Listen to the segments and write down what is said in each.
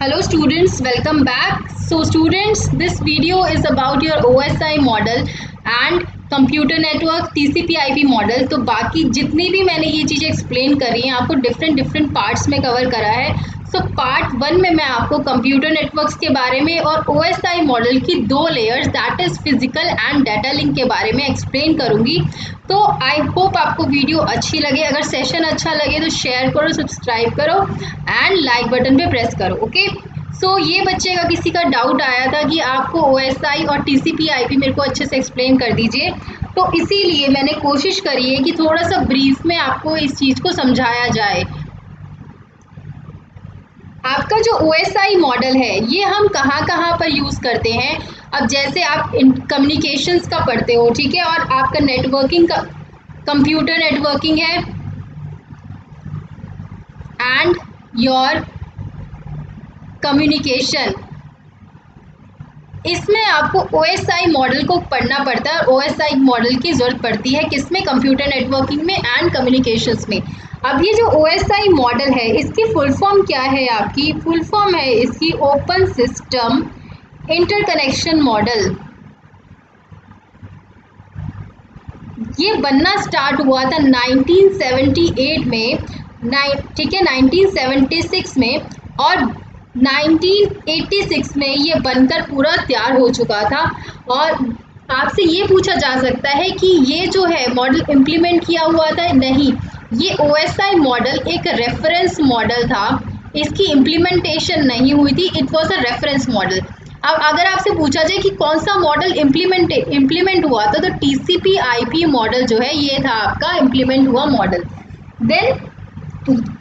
Hello students, welcome back. So students, this video is about your OSI model and computer network TCP/IP model. तो बाकी जितनी भी मैंने ये चीज़ें एक्सप्लेन करी हैं आपको डिफरेंट पार्ट्स में कवर करा है। सो पार्ट 1 में मैं आपको कंप्यूटर नेटवर्क्स के बारे में और OSI मॉडल की 2 layers that is physical and data link के बारे में एक्सप्लेन करूँगी। तो आई होप आपको वीडियो अच्छी लगे। अगर सेशन अच्छा लगे तो शेयर करो, सब्सक्राइब करो एंड लाइक बटन पे प्रेस करो। ओके, सो ये बच्चे का किसी का डाउट आया था कि आपको OSI और TCP/IP मेरे को अच्छे से एक्सप्लेन कर दीजिए, तो इसीलिए मैंने कोशिश करी है कि थोड़ा सा ब्रीफ में आपको इस चीज़ को समझाया जाए। आपका जो OSI मॉडल है ये हम कहाँ पर यूज़ करते हैं। अब जैसे आप कम्युनिकेशंस का पढ़ते हो, ठीक है, और आपका नेटवर्किंग का कंप्यूटर नेटवर्किंग है एंड योर कम्युनिकेशन, इसमें आपको OSI मॉडल को पढ़ना पड़ता है। OSI मॉडल की ज़रूरत पड़ती है किसमें? कंप्यूटर नेटवर्किंग में एंड कम्युनिकेशंस में। अब ये जो OSI मॉडल है इसकी फुल फॉर्म क्या है? आपकी फुल फॉर्म है इसकी ओपन सिस्टम इंटरकनेक्शन मॉडल। ये बनना स्टार्ट हुआ था 1978 में, ठीक है, 1976 में, और 1986 में ये बनकर पूरा तैयार हो चुका था। और आपसे ये पूछा जा सकता है कि ये जो है मॉडल इम्प्लीमेंट किया हुआ था? नहीं, ये OSI मॉडल एक रेफरेंस मॉडल था, इसकी इम्प्लीमेंटेशन नहीं हुई थी। It was a reference model. अब अगर आपसे पूछा जाए कि कौन सा मॉडल इम्प्लीमेंट हुआ था, तो TCP/IP मॉडल जो है ये था आपका इम्प्लीमेंट हुआ मॉडल। देन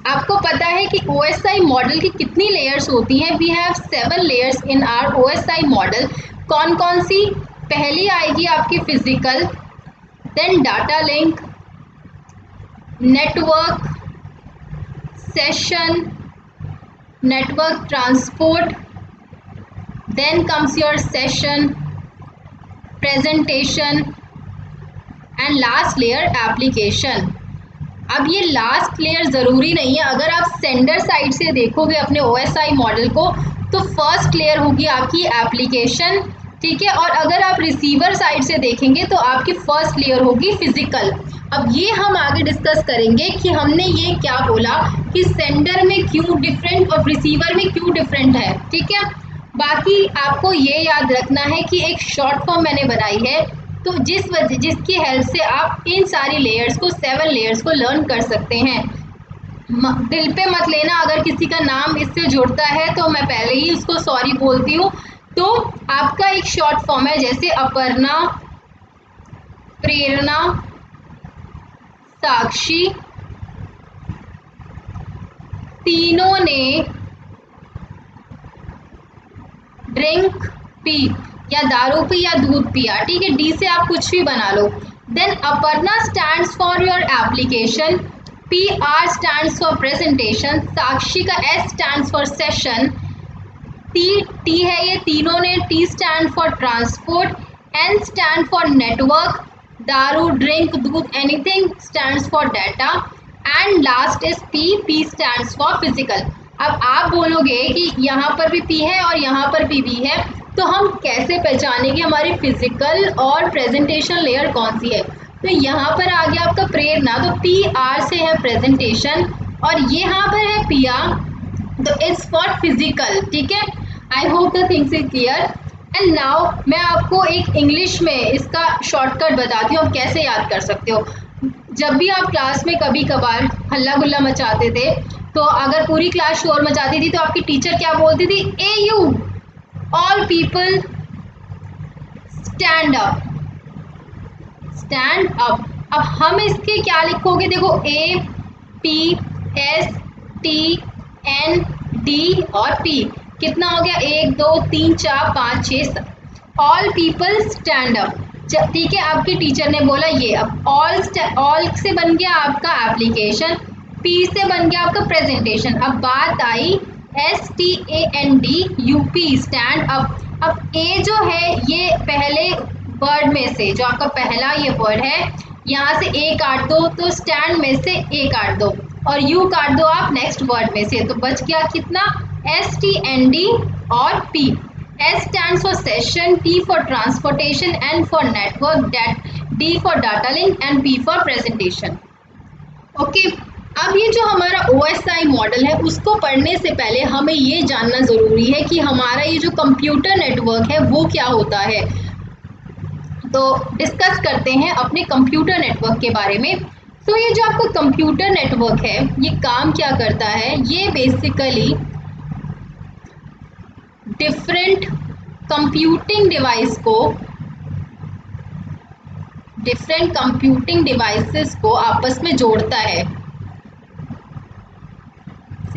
आपको पता है कि OSI मॉडल की कितनी लेयर्स होती हैं? We have 7 layers in our OSI model. कौन कौन सी? पहली आएगी आपकी physical, then data link, network, session, network transport, then comes your session, presentation and last layer application. अब ये लास्ट लेयर ज़रूरी नहीं है। अगर आप सेंडर साइड से देखोगे अपने OSI मॉडल को तो फर्स्ट लेयर होगी आपकी एप्लीकेशन, ठीक है, और अगर आप रिसीवर साइड से देखेंगे तो आपकी फर्स्ट लेयर होगी फिजिकल। अब ये हम आगे डिस्कस करेंगे कि हमने ये क्या बोला कि सेंडर में क्यों डिफरेंट और रिसीवर में क्यों डिफरेंट है, ठीक है। बाकी आपको ये याद रखना है कि एक शॉर्ट फॉर्म मैंने बनाई है, तो जिसकी हेल्प से आप इन सारी लेयर्स को 7 लेयर्स को लर्न कर सकते हैं। दिल पे मत लेना अगर किसी का नाम इससे जुड़ता है तो मैं पहले ही उसको सॉरी बोलती हूँ। तो आपका एक शॉर्ट फॉर्म है, जैसे अपर्णा, प्रेरणा, साक्षी, तीनों ने ड्रिंक पी या दारू पी या दूध पिया, ठीक है, डी से आप कुछ भी बना लो। Then Aparna stands for your application, PR stands for presentation, Sakshi का S stands for session, T है ये तीनों ने, T stand for transport, N stand for network, दारू, ड्रिंक, दूध, anything stands for data, and last is P stands for physical. अब आप बोलोगे कि यहाँ पर भी P है और यहाँ पर भी P है, तो हम कैसे पहचानेंगे हमारी फिजिकल और प्रेजेंटेशन लेयर कौन सी है? तो यहाँ पर आ गया आपका प्रेरणा, तो PR से है प्रेजेंटेशन, और यहाँ पर है PR, तो इट्स फॉर फिजिकल, ठीक है। I hope the things is clear. And now मैं आपको एक इंग्लिश में इसका शॉर्टकट बताती हूँ, आप कैसे याद कर सकते हो। जब भी आप क्लास में कभी कभार हल्ला गुल्ला मचाते थे, तो अगर पूरी क्लास शोर मचाती थी तो आपकी टीचर क्या बोलती थी? AU, all people stand up, stand up. अब हम इसके क्या लिखोगे? देखो, APSTND और P, कितना हो गया? 1 2 3 4 5 6 7, ऑल पीपल स्टैंड अप, ठीक है। आपकी टीचर ने बोला ये। अब ऑल से बन गया आपका एप्लीकेशन, P से बन गया आपका प्रेजेंटेशन। अब बात आई STAND UP स्टैंड अप। अब A जो है ये पहले वर्ड में से, जो आपका पहला ये वर्ड है, यहाँ से A काट दो तो स्टैंड में से A काट दो, और U काट दो आप नेक्स्ट वर्ड में से, तो बच गया कितना? STND और P. S stands for session, T for transportation, N for network, D for data link and P for presentation. Okay अब ये जो हमारा OSI मॉडल है उसको पढ़ने से पहले हमें ये जानना ज़रूरी है कि हमारा ये जो कंप्यूटर नेटवर्क है वो क्या होता है। तो डिस्कस करते हैं अपने कंप्यूटर नेटवर्क के बारे में। तो ये जो आपका कंप्यूटर नेटवर्क है ये काम क्या करता है, ये बेसिकली डिफरेंट कंप्यूटिंग डिवाइसेस को आपस में जोड़ता है,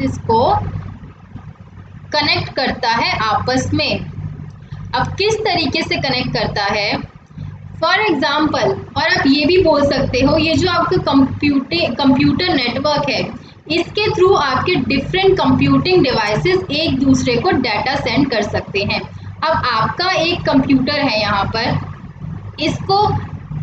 इसको कनेक्ट करता है आपस में। अब किस तरीके से कनेक्ट करता है, फॉर एग्जाम्पल, और आप ये भी बोल सकते हो ये जो आपका कंप्यूटर नेटवर्क है इसके थ्रू आपके डिफरेंट कंप्यूटिंग डिवाइसेस एक दूसरे को डाटा सेंड कर सकते हैं। अब आपका एक कंप्यूटर है यहाँ पर, इसको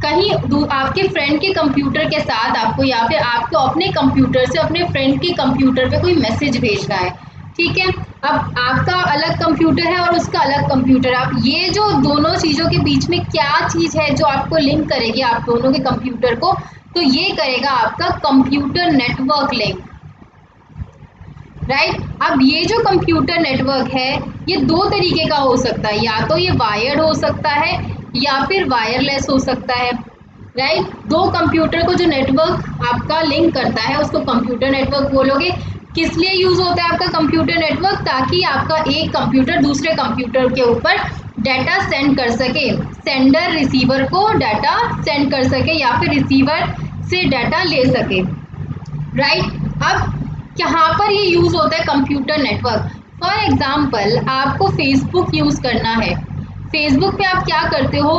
कहीं आपके फ्रेंड के कंप्यूटर के साथ आपको या फिर आपको अपने कंप्यूटर से अपने फ्रेंड के कंप्यूटर पे कोई मैसेज भेजना है, ठीक है। अब आपका अलग कंप्यूटर है और उसका अलग कंप्यूटर है। अब ये जो दोनों चीज़ों के बीच में क्या चीज़ है जो आपको लिंक करेगी आप दोनों के कंप्यूटर को, तो ये करेगा आपका कंप्यूटर नेटवर्क लिंक, राइट। अब ये जो कंप्यूटर नेटवर्क है ये दो तरीके का हो सकता है, या तो ये वायर्ड हो सकता है या फिर वायरलेस हो सकता है, राइट। दो कंप्यूटर को जो नेटवर्क आपका लिंक करता है उसको कंप्यूटर नेटवर्क बोलोगे। किस लिए यूज़ होता है आपका कंप्यूटर नेटवर्क, ताकि आपका एक कंप्यूटर दूसरे कंप्यूटर के ऊपर डाटा सेंड कर सके, सेंडर रिसीवर को डाटा सेंड कर सके या फिर रिसीवर से डाटा ले सके, राइट। अब यहाँ पर ये यूज़ होता है कंप्यूटर नेटवर्क। फॉर एग्जांपल आपको फेसबुक यूज़ करना है, फेसबुक पे आप क्या करते हो,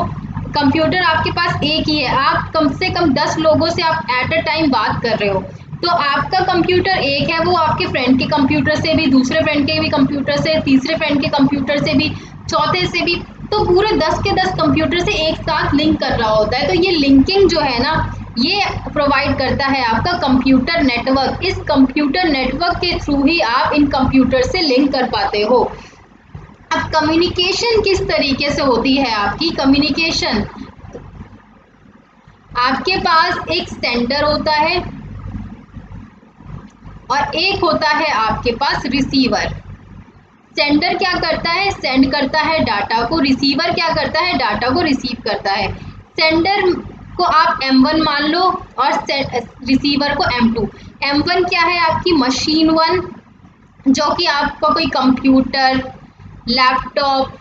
कंप्यूटर आपके पास एक ही है, आप कम से कम 10 लोगों से आप एट अ टाइम बात कर रहे हो, तो आपका कंप्यूटर एक है, वो आपके फ्रेंड के कंप्यूटर से भी, दूसरे फ्रेंड के भी कंप्यूटर से, तीसरे फ्रेंड के कंप्यूटर से भी, चौथे से भी, तो पूरे 10 के 10 कंप्यूटर से एक साथ लिंक कर रहा होता है। तो ये लिंकिंग जो है ना ये प्रोवाइड करता है आपका कंप्यूटर नेटवर्क। इस कंप्यूटर नेटवर्क के थ्रू ही आप इन कंप्यूटर से लिंक कर पाते हो। अब कम्युनिकेशन किस तरीके से होती है आपकी कम्युनिकेशन, आपके पास एक सेंडर होता है और एक होता है आपके पास रिसीवर। सेंडर क्या करता है, सेंड करता है डाटा को, रिसीवर क्या करता है, डाटा को रिसीव करता है। सेंडर को आप M1 मान लो और रिसीवर को M2। M1 क्या है, आपकी मशीन 1, जो कि आपका कोई कंप्यूटर, लैपटॉप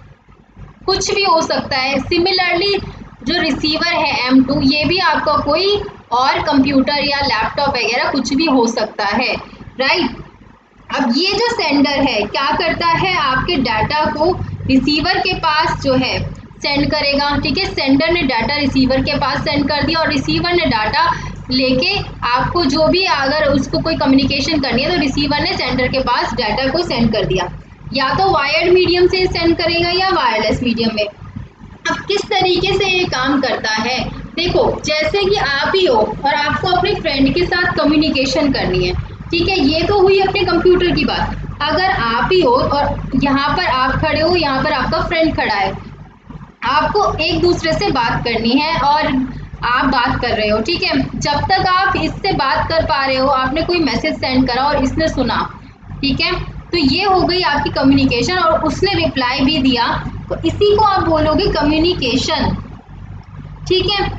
कुछ भी हो सकता है। सिमिलरली जो रिसीवर है M2 ये भी आपका कोई और कंप्यूटर या लैपटॉप वगैरह कुछ भी हो सकता है, राइट। अब ये जो सेंडर है क्या करता है, आपके डाटा को रिसीवर के पास जो है सेंड करेगा, ठीक है। सेंडर ने डाटा रिसीवर के पास सेंड कर दिया और रिसीवर ने डाटा लेके आपको जो भी अगर उसको कोई कम्युनिकेशन करनी है तो रिसीवर ने सेंडर के पास डाटा को सेंड कर दिया, या तो वायर्ड मीडियम से सेंड करेगा या वायरलेस मीडियम में। अब किस तरीके से ये काम करता है, देखो जैसे कि आप ही हो और आपको अपने फ्रेंड के साथ कम्युनिकेशन करनी है, ठीक है। ये तो हुई अपने कंप्यूटर की बात। अगर आप ही हो और यहाँ पर आप खड़े हो, यहाँ पर आपका फ्रेंड खड़ा है, आपको एक दूसरे से बात करनी है और आप बात कर रहे हो, ठीक है। जब तक आप इससे बात कर पा रहे हो, आपने कोई मैसेज सेंड करा और इसने सुना, ठीक है, तो ये हो गई आपकी कम्युनिकेशन और उसने रिप्लाई भी दिया, तो इसी को आप बोलोगे कम्युनिकेशन, ठीक है।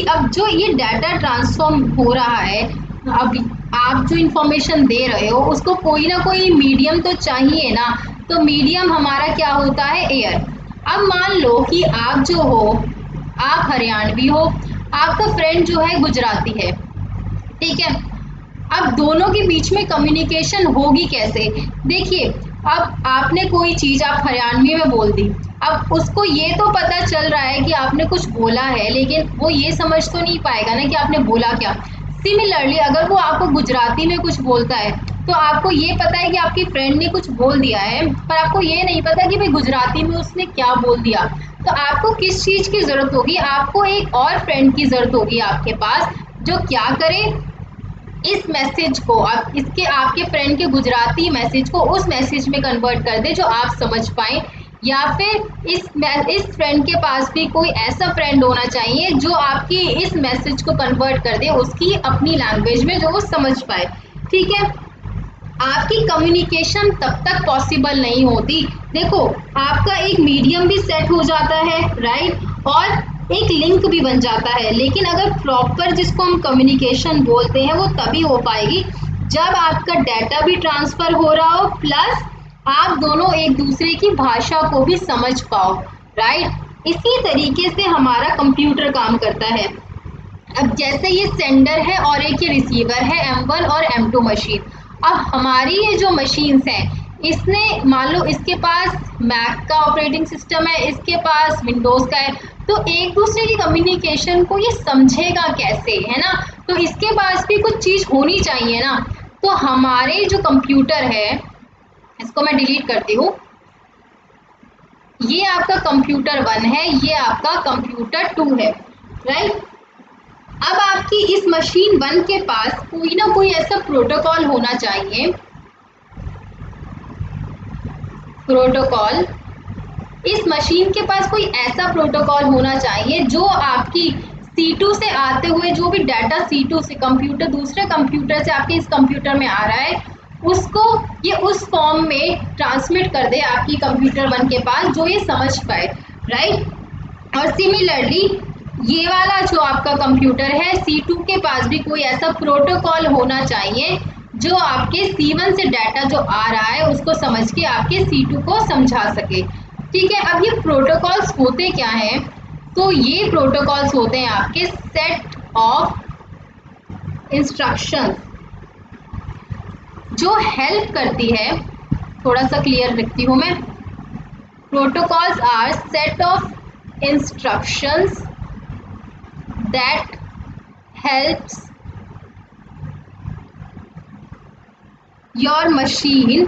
अब जो ये डाटा ट्रांसफॉर्म हो रहा है, अब आप जो इंफॉर्मेशन दे रहे हो उसको कोई ना कोई मीडियम तो चाहिए ना, तो मीडियम हमारा क्या होता है, एयर। अब मान लो कि आप जो हो आप हरियाणवी हो, आपका फ्रेंड जो है गुजराती है, ठीक है। अब दोनों के बीच में कम्युनिकेशन होगी कैसे, देखिए अब आपने कोई चीज़ आप हरियाणवी में बोल दी, अब उसको ये तो पता चल रहा है कि आपने कुछ बोला है, लेकिन वो ये समझ तो नहीं पाएगा ना कि आपने बोला क्या। सिमिलरली अगर वो आपको गुजराती में कुछ बोलता है तो आपको ये पता है कि आपकी फ्रेंड ने कुछ बोल दिया है, पर आपको ये नहीं पता कि भाई गुजराती में उसने क्या बोल दिया। तो आपको किस चीज़ की ज़रूरत होगी, आपको एक और फ्रेंड की ज़रूरत होगी आपके पास, जो क्या करे, इस मैसेज को आप इसके आपके फ्रेंड के गुजराती मैसेज को उस मैसेज में कन्वर्ट कर दे जो आप समझ पाए, या फिर इस फ्रेंड के पास भी कोई ऐसा फ्रेंड होना चाहिए जो आपकी इस मैसेज को कन्वर्ट कर दे उसकी अपनी लैंग्वेज में जो वो समझ पाए। ठीक है, आपकी कम्युनिकेशन तब तक पॉसिबल नहीं होती। देखो, आपका एक मीडियम भी सेट हो जाता है, राइट, और एक लिंक भी बन जाता है, लेकिन अगर प्रॉपर जिसको हम कम्युनिकेशन बोलते हैं वो तभी हो पाएगी जब आपका डाटा भी ट्रांसफर हो रहा हो, प्लस आप दोनों एक दूसरे की भाषा को भी समझ पाओ, राइट। इसी तरीके से हमारा कंप्यूटर काम करता है। अब जैसे ये सेंडर है और एक ये रिसीवर है, M1 और M2 मशीन। अब हमारी ये जो मशीन्स हैं, इसने मान लो इसके पास मैक का ऑपरेटिंग सिस्टम है, इसके पास विंडोज़ का है, तो एक दूसरे की कम्युनिकेशन को ये समझेगा कैसे, है ना। तो इसके पास भी कुछ चीज़ होनी चाहिए ना। तो हमारे जो कंप्यूटर है, इसको मैं डिलीट करती हूँ, ये आपका कंप्यूटर 1 है, ये आपका कंप्यूटर 2 है, राइट। अब आपकी इस मशीन 1 के पास कोई ना कोई ऐसा प्रोटोकॉल होना चाहिए, प्रोटोकॉल, इस मशीन के पास कोई ऐसा प्रोटोकॉल होना चाहिए जो आपकी C2 से आते हुए जो भी डाटा C2 से कंप्यूटर दूसरे कंप्यूटर से आपके इस कंप्यूटर में आ रहा है, उसको ये उस फॉर्म में ट्रांसमिट कर दे आपकी कंप्यूटर 1 के पास जो ये समझ पाए, राइट। और सिमिलरली ये वाला जो आपका कंप्यूटर है C2 के पास भी कोई ऐसा प्रोटोकॉल होना चाहिए जो आपके C1 से डाटा जो आ रहा है उसको समझ के आपके C2 को समझा सके। ठीक है, अब ये प्रोटोकॉल्स होते क्या हैं? तो ये प्रोटोकॉल्स होते हैं आपके सेट ऑफ इंस्ट्रक्शंस जो हेल्प करती है। थोड़ा सा क्लियर रखती हूँ मैं। Protocols are set of instructions that helps your machine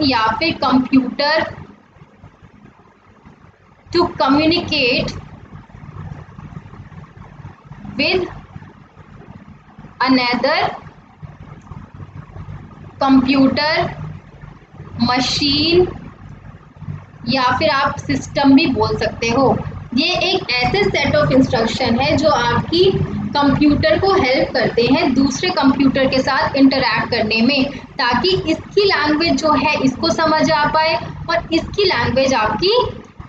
या फिर computer to communicate with another computer, machine या फिर आप सिस्टम भी बोल सकते हो। ये एक ऐसे सेट ऑफ इंस्ट्रक्शन है जो आपकी कंप्यूटर को हेल्प करते हैं दूसरे कंप्यूटर के साथ इंटरैक्ट करने में, ताकि इसकी लैंग्वेज जो है इसको समझ आ पाए और इसकी लैंग्वेज आपकी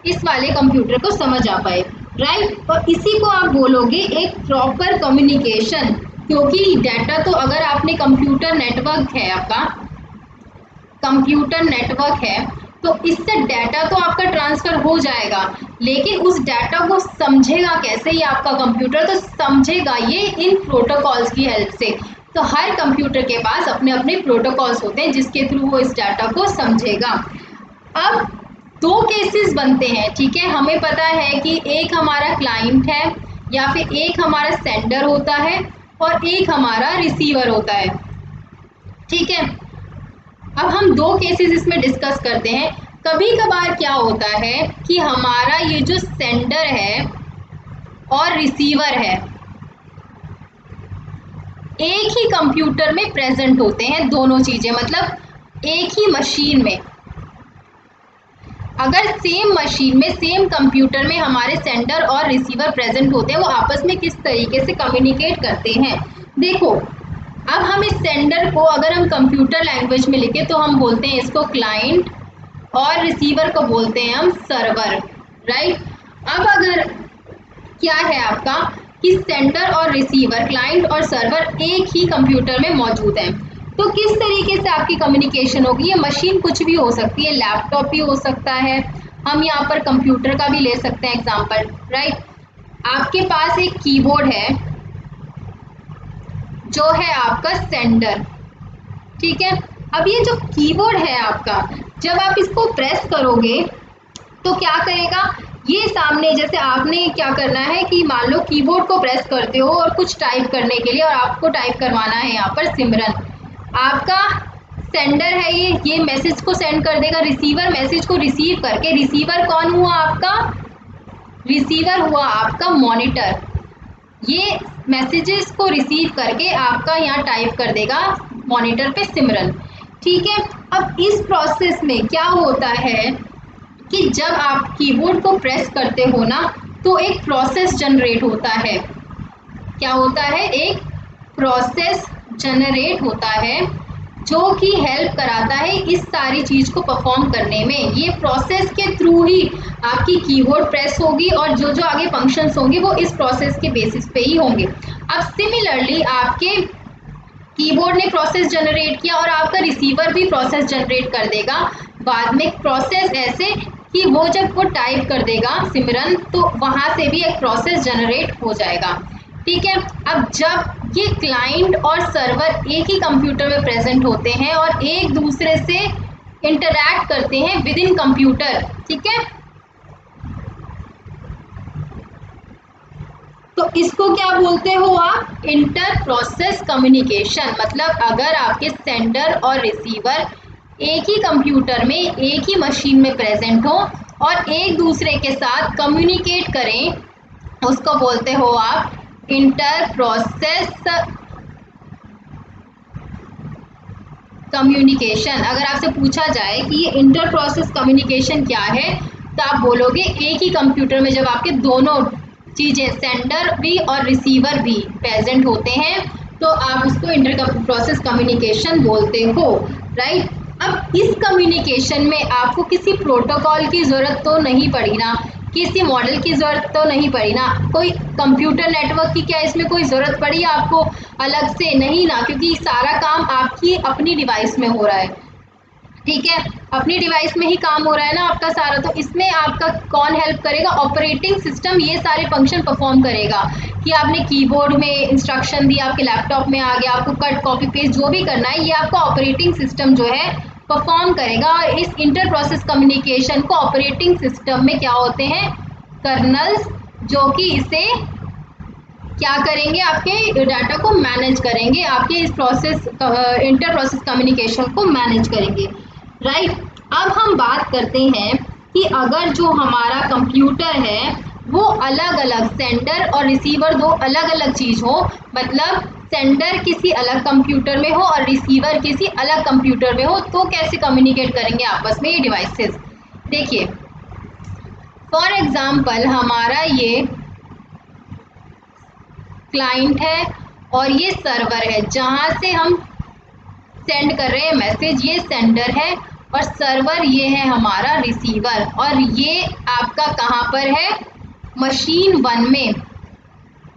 इस वाले कंप्यूटर को समझ आ पाए, राइट। और इसी को आप बोलोगे एक प्रॉपर कम्युनिकेशन, क्योंकि डाटा तो अगर आपने कंप्यूटर नेटवर्क है, आपका कंप्यूटर नेटवर्क है, तो इससे डाटा तो आपका ट्रांसफ़र हो जाएगा, लेकिन उस डाटा को समझेगा कैसे ये आपका कंप्यूटर? तो समझेगा ये इन प्रोटोकॉल्स की हेल्प से। तो हर कंप्यूटर के पास अपने अपने प्रोटोकॉल्स होते हैं जिसके थ्रू वो इस डाटा को समझेगा। अब दो केसेस बनते हैं, ठीक है। हमें पता है कि एक हमारा क्लाइंट है या फिर एक हमारा सेंडर होता है और एक हमारा रिसीवर होता है, ठीक है। अब हम दो केसेस इसमें डिस्कस करते हैं। कभी कभार क्या होता है कि हमारा ये जो सेंडर है और रिसीवर है एक ही कंप्यूटर में प्रेजेंट होते हैं, दोनों चीज़ें, मतलब एक ही मशीन में। अगर सेम मशीन में सेम कंप्यूटर में हमारे सेंडर और रिसीवर प्रेजेंट होते हैं, वो आपस में किस तरीके से कम्युनिकेट करते हैं। देखो, अब हम इस सेंडर को अगर हम कंप्यूटर लैंग्वेज में लिखे तो हम बोलते हैं इसको क्लाइंट और रिसीवर को बोलते हैं हम सर्वर, राइट। अब अगर क्या है आपका कि सेंडर और रिसीवर, क्लाइंट और सर्वर एक ही कंप्यूटर में मौजूद हैं, तो किस तरीके से आपकी कम्युनिकेशन होगी? ये मशीन कुछ भी हो सकती है, लैपटॉप भी हो सकता है, हम यहाँ पर कंप्यूटर का भी ले सकते हैं एग्जाम्पल, राइट। आपके पास एक कीबोर्ड है जो है आपका सेंडर, ठीक है। अब ये जो कीबोर्ड है आपका, जब आप इसको प्रेस करोगे तो क्या करेगा? ये सामने, जैसे आपने क्या करना है कि मान लो कीबोर्ड को प्रेस करते हो और कुछ टाइप करने के लिए, और आपको टाइप करवाना है यहाँ पर सिमरन। आपका सेंडर है ये मैसेज को सेंड कर देगा, रिसीवर मैसेज को रिसीव करके, रिसीवर कौन हुआ आपका? रिसीवर हुआ आपका मॉनिटर। ये मैसेजेस को रिसीव करके आपका यहाँ टाइप कर देगा मॉनिटर पे सिमरन। ठीक है, अब इस प्रोसेस में क्या होता है कि जब आप कीबोर्ड को प्रेस करते हो ना तो एक प्रोसेस जनरेट होता है। क्या होता है? एक प्रोसेस जनरेट होता है जो कि हेल्प कराता है इस सारी चीज को परफॉर्म करने में। ये प्रोसेस के थ्रू ही आपकी कीबोर्ड प्रेस होगी और जो जो आगे फंक्शंस होंगे वो इस प्रोसेस के बेसिस पे ही होंगे। अब सिमिलरली आपके कीबोर्ड ने प्रोसेस जनरेट किया और आपका रिसीवर भी प्रोसेस जनरेट कर देगा बाद में। प्रोसेस ऐसे कि वो जब वो टाइप कर देगा सिमरन तो वहां से भी एक प्रोसेस जनरेट हो जाएगा। ठीक है, अब जब ये क्लाइंट और सर्वर एक ही कंप्यूटर में प्रेजेंट होते हैं और एक दूसरे से इंटरैक्ट करते हैं विद इन कंप्यूटर, ठीक है, तो इसको क्या बोलते हो आप? Inter process communication. मतलब अगर आपके सेंडर और रिसीवर एक ही कंप्यूटर में एक ही मशीन में प्रेजेंट हो और एक दूसरे के साथ कम्युनिकेट करें, उसको बोलते हो आप इंटर प्रोसेस कम्युनिकेशन। अगर आपसे पूछा जाए कि ये इंटर प्रोसेस कम्युनिकेशन क्या है तो आप बोलोगे एक ही कंप्यूटर में जब आपके दोनों चीजें सेंडर भी और रिसीवर भी प्रेजेंट होते हैं तो आप उसको इंटर प्रोसेस कम्युनिकेशन बोलते हो, राइट। अब इस कम्युनिकेशन में आपको किसी प्रोटोकॉल की जरूरत तो नहीं पड़ी ना, किसी मॉडल की जरूरत तो नहीं पड़ी ना, कोई कंप्यूटर नेटवर्क की क्या इसमें कोई जरूरत पड़ी आपको अलग से? नहीं ना, क्योंकि सारा काम आपकी अपनी डिवाइस में हो रहा है। ठीक है, अपनी डिवाइस में ही काम हो रहा है ना आपका सारा, तो इसमें आपका कौन हेल्प करेगा? ऑपरेटिंग सिस्टम ये सारे फंक्शन परफॉर्म करेगा कि आपने कीबोर्ड में इंस्ट्रक्शन दिया, आपके लैपटॉप में आ गया, आपको कट कॉपी पेस्ट जो भी करना है ये आपका ऑपरेटिंग सिस्टम जो है परफॉर्म करेगा। और इस इंटर प्रोसेस कम्युनिकेशन को ऑपरेटिंग सिस्टम में क्या होते हैं? कर्नल्स, जो कि इसे क्या करेंगे? आपके डाटा को मैनेज करेंगे, आपके इस प्रोसेस इंटर प्रोसेस कम्युनिकेशन को मैनेज करेंगे, राइट। अब हम बात करते हैं कि अगर जो हमारा कंप्यूटर है वो अलग अलग सेंडर और रिसीवर दो अलग अलग चीज हो, मतलब सेंडर किसी अलग कंप्यूटर में हो और रिसीवर किसी अलग कंप्यूटर में हो, तो कैसे कम्युनिकेट करेंगे आपस में ये डिवाइसेस? देखिए, फॉर एग्जाम्पल हमारा ये क्लाइंट है और ये सर्वर है जहां से हम सेंड कर रहे हैं मैसेज, ये सेंडर है और सर्वर ये है हमारा रिसीवर। और ये आपका कहाँ पर है? मशीन 1 में,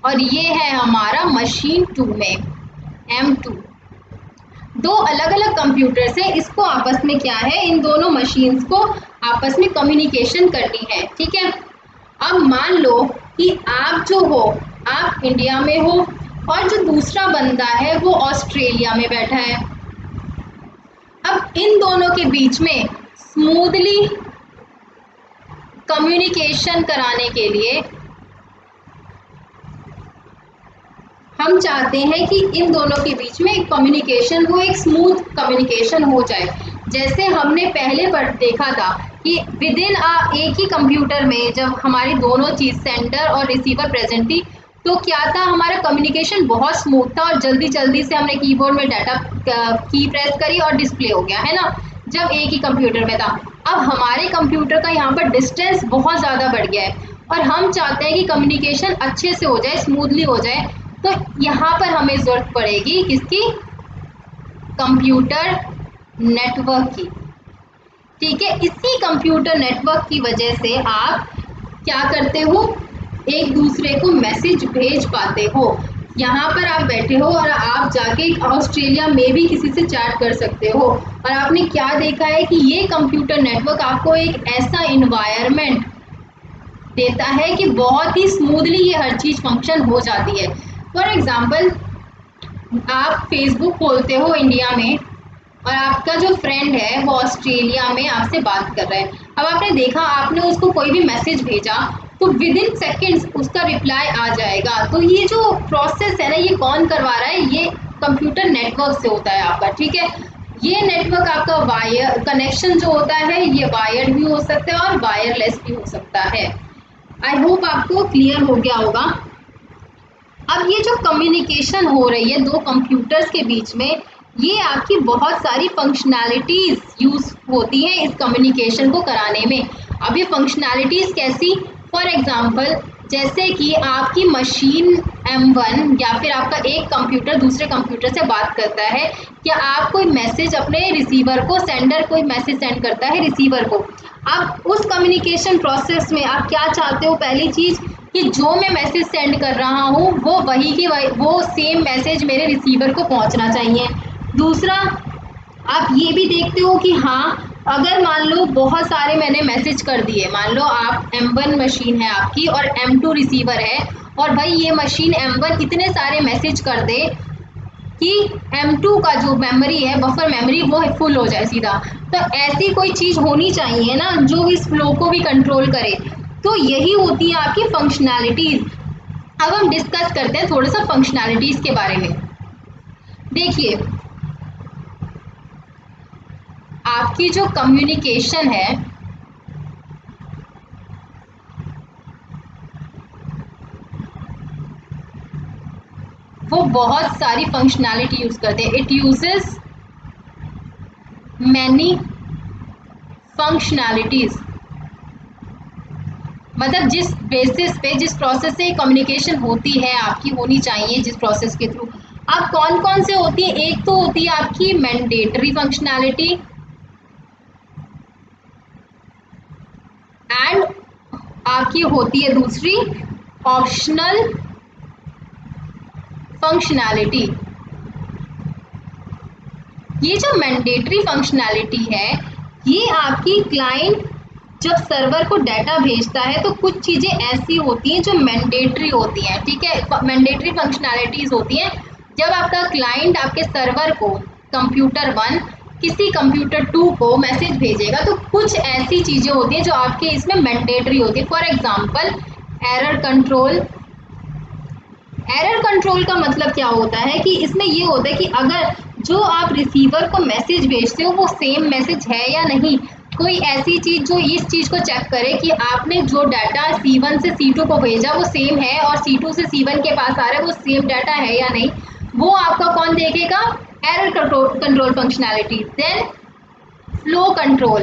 और ये है हमारा मशीन 2 में, M2। दो अलग अलग कंप्यूटर्स है, इसको आपस में क्या है? इन दोनों मशीन्स को आपस में कम्युनिकेशन करनी है, ठीक है। अब मान लो कि आप जो हो आप इंडिया में हो और जो दूसरा बंदा है वो ऑस्ट्रेलिया में बैठा है। अब इन दोनों के बीच में स्मूथली कम्युनिकेशन कराने के लिए हम चाहते हैं कि इन दोनों के बीच में कम्युनिकेशन वो एक स्मूथ कम्युनिकेशन हो जाए। जैसे हमने पहले पर देखा था कि विद इन एक ही कंप्यूटर में जब हमारी दोनों चीज सेंडर और रिसीवर प्रेजेंट थी तो क्या था? हमारा कम्युनिकेशन बहुत स्मूथ था और जल्दी जल्दी से हमने कीबोर्ड में डाटा की प्रेस करी और डिस्प्ले हो गया, है ना, जब एक ही कंप्यूटर में था। अब हमारे कंप्यूटर का यहाँ पर डिस्टेंस बहुत ज़्यादा बढ़ गया है और हम चाहते हैं कि कम्युनिकेशन अच्छे से हो जाए, स्मूथली हो जाए, तो यहाँ पर हमें ज़रूरत पड़ेगी किसकी? कंप्यूटर नेटवर्क की। ठीक है, इसी कंप्यूटर नेटवर्क की वजह से आप क्या करते हो? एक दूसरे को मैसेज भेज पाते हो। यहाँ पर आप बैठे हो और आप जाके ऑस्ट्रेलिया में भी किसी से चैट कर सकते हो। और आपने क्या देखा है कि ये कंप्यूटर नेटवर्क आपको एक ऐसा इन्वायरमेंट देता है कि बहुत ही स्मूथली ये हर चीज़ फंक्शन हो जाती है। फॉर एग्जाम्पल, आप फेसबुक खोलते हो इंडिया में और आपका जो फ्रेंड है वो ऑस्ट्रेलिया में आपसे बात कर रहा है। अब आपने देखा, आपने उसको कोई भी मैसेज भेजा तो विद इन सेकेंड्स उसका रिप्लाई आ जाएगा। तो ये जो प्रोसेस है ना, ये कौन करवा रहा है? ये कंप्यूटर नेटवर्क से होता है आपका, ठीक है। ये नेटवर्क आपका वायर कनेक्शन जो होता है ये वायर्ड भी हो सकता है और वायरलेस भी हो सकता है। आई होप आपको क्लियर हो गया होगा। अब ये जो कम्युनिकेशन हो रही है दो कंप्यूटर्स के बीच में, ये आपकी बहुत सारी फंक्शनैलिटीज यूज होती हैं इस कम्युनिकेशन को कराने में। अब ये फंक्शनैलिटीज कैसी, फॉर एग्जांपल जैसे कि आपकी मशीन M1 या फिर आपका एक कंप्यूटर दूसरे कंप्यूटर से बात करता है, या आप कोई मैसेज अपने रिसीवर को, सेंडर कोई मैसेज सेंड करता है रिसीवर को। अब उस कम्युनिकेशन प्रोसेस में आप क्या चाहते हो, पहली चीज़ कि जो मैं मैसेज सेंड कर रहा हूँ वो वही की वही, वो सेम मैसेज मेरे रिसीवर को पहुँचना चाहिए। दूसरा, आप ये भी देखते हो कि हाँ, अगर मान लो बहुत सारे मैंने मैसेज कर दिए, मान लो आप M1 मशीन है आपकी और M2 रिसीवर है, और भाई ये मशीन M1 इतने सारे मैसेज कर दे कि M2 का जो मेमोरी है, बफर मेमोरी, वो फुल हो जाए सीधा। तो ऐसी कोई चीज़ होनी चाहिए ना जो इस फ्लो को भी कंट्रोल करे। तो यही होती है आपकी फंक्शनैलिटीज़। अब हम डिस्कस करते हैं थोड़ा सा फंक्शनैलिटीज़ के बारे में। देखिए, आपकी जो कम्युनिकेशन है वो बहुत सारी फंक्शनैलिटी यूज करते हैं। इट यूजेस मैनी फंक्शनैलिटीज, मतलब जिस बेसिस पे, जिस प्रोसेस से कम्युनिकेशन होती है आपकी, होनी चाहिए जिस प्रोसेस के थ्रू। अब कौन कौन से होती है, एक तो होती है आपकी मैंडेटरी फंक्शनैलिटी, एंड आपकी होती है दूसरी ऑप्शनल फंक्शनैलिटी। ये जो मैंडेटरी फंक्शनैलिटी है, ये आपकी क्लाइंट जब सर्वर को डाटा भेजता है तो कुछ चीज़ें ऐसी होती हैं जो मैंडेटरी होती हैं, ठीक है। मैंडेटरी फंक्शनैलिटीज़ होती हैं जब आपका क्लाइंट आपके सर्वर को, कंप्यूटर 1 किसी कंप्यूटर 2 को मैसेज भेजेगा, तो कुछ ऐसी चीज़ें होती हैं जो आपके इसमें मैंडेटरी होती है। For example error control. Error control का मतलब क्या होता है कि इसमें ये होता है कि अगर जो आप रिसीवर को मैसेज भेजते हो वो सेम मैसेज है या नहीं, कोई ऐसी चीज़ जो इस चीज़ को चेक करे कि आपने जो डाटा C1 से C2 को भेजा वो सेम है, और C2 से C1 के पास आ रहा है वो सेम डाटा है या नहीं, वो आपका कौन देखेगा, error control functionality. Then flow control.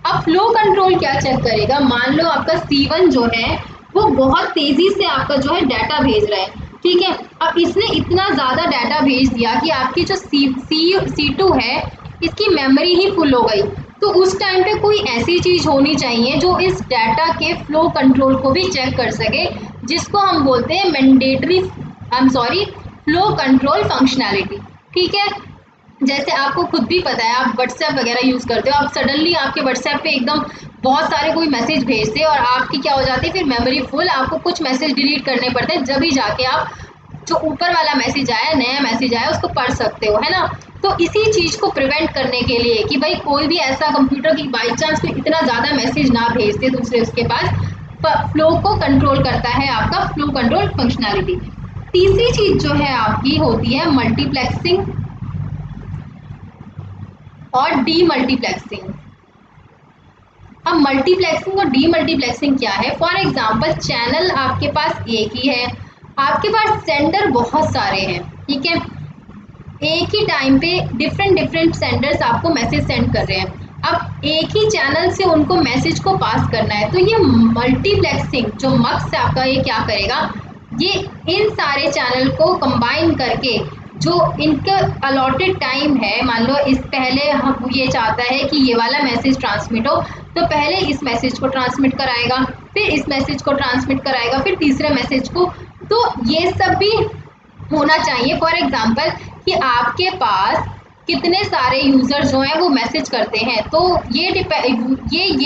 अब फ्लो कंट्रोल क्या चेक करेगा, मान लो आपका C1 जो है वो बहुत तेज़ी से आपका जो है डाटा भेज रहा है, ठीक है। अब इसने इतना ज़्यादा डाटा भेज दिया कि आपकी जो C2 है इसकी मेमोरी ही फुल हो गई। तो उस टाइम पे कोई ऐसी चीज़ होनी चाहिए जो इस डाटा के फ्लो कंट्रोल को भी चेक कर सके, जिसको हम बोलते हैं मैंडेटरी, फ्लो कंट्रोल फंक्शनैलिटी, ठीक है। जैसे आपको खुद भी पता है, आप व्हाट्सएप वगैरह यूज़ करते हो, आप सडनली आपके व्हाट्सएप पे एकदम बहुत सारे कोई मैसेज भेजते हैं और आपकी क्या हो जाती है, फिर मेमोरी फुल, आपको कुछ मैसेज डिलीट करने पड़ते हैं, जब ही जाके आप जो ऊपर वाला मैसेज आया, नया मैसेज आया, उसको पढ़ सकते हो, है ना। तो इसी चीज़ को प्रिवेंट करने के लिए कि भाई कोई भी ऐसा कंप्यूटर की बाई चांस कोई इतना ज़्यादा मैसेज ना भेजते दूसरे उसके पास, फ्लो को कंट्रोल करता है आपका फ्लो कंट्रोल फंक्शनैलिटी। तीसरी चीज़ जो है आपकी होती है मल्टीप्लेक्सिंग और डीमल्टीप्लेक्सिंग। अब मल्टीप्लेक्सिंग और डीमल्टीप्लेक्सिंग क्या है, फॉर एग्जांपल चैनल आपके पास एक ही है, आपके पास सेंडर बहुत सारे हैं, ठीक है, एक ही टाइम पे डिफरेंट सेंडर्स आपको मैसेज सेंड कर रहे हैं। अब एक ही चैनल से उनको मैसेज को पास करना है, तो ये मल्टीप्लेक्सिंग जो मक्स है आपका, ये क्या करेगा, ये इन सारे चैनल को कंबाइन करके जो इनका अलॉटेड टाइम है, मान लो इस पहले हम ये चाहता है कि ये वाला मैसेज ट्रांसमिट हो, तो पहले इस मैसेज को ट्रांसमिट कराएगा, फिर इस मैसेज को ट्रांसमिट कराएगा, फिर तीसरे मैसेज को। तो ये सब भी होना चाहिए। फॉर एग्जांपल कि आपके पास कितने सारे यूज़र जो हैं वो मैसेज करते हैं, तो ये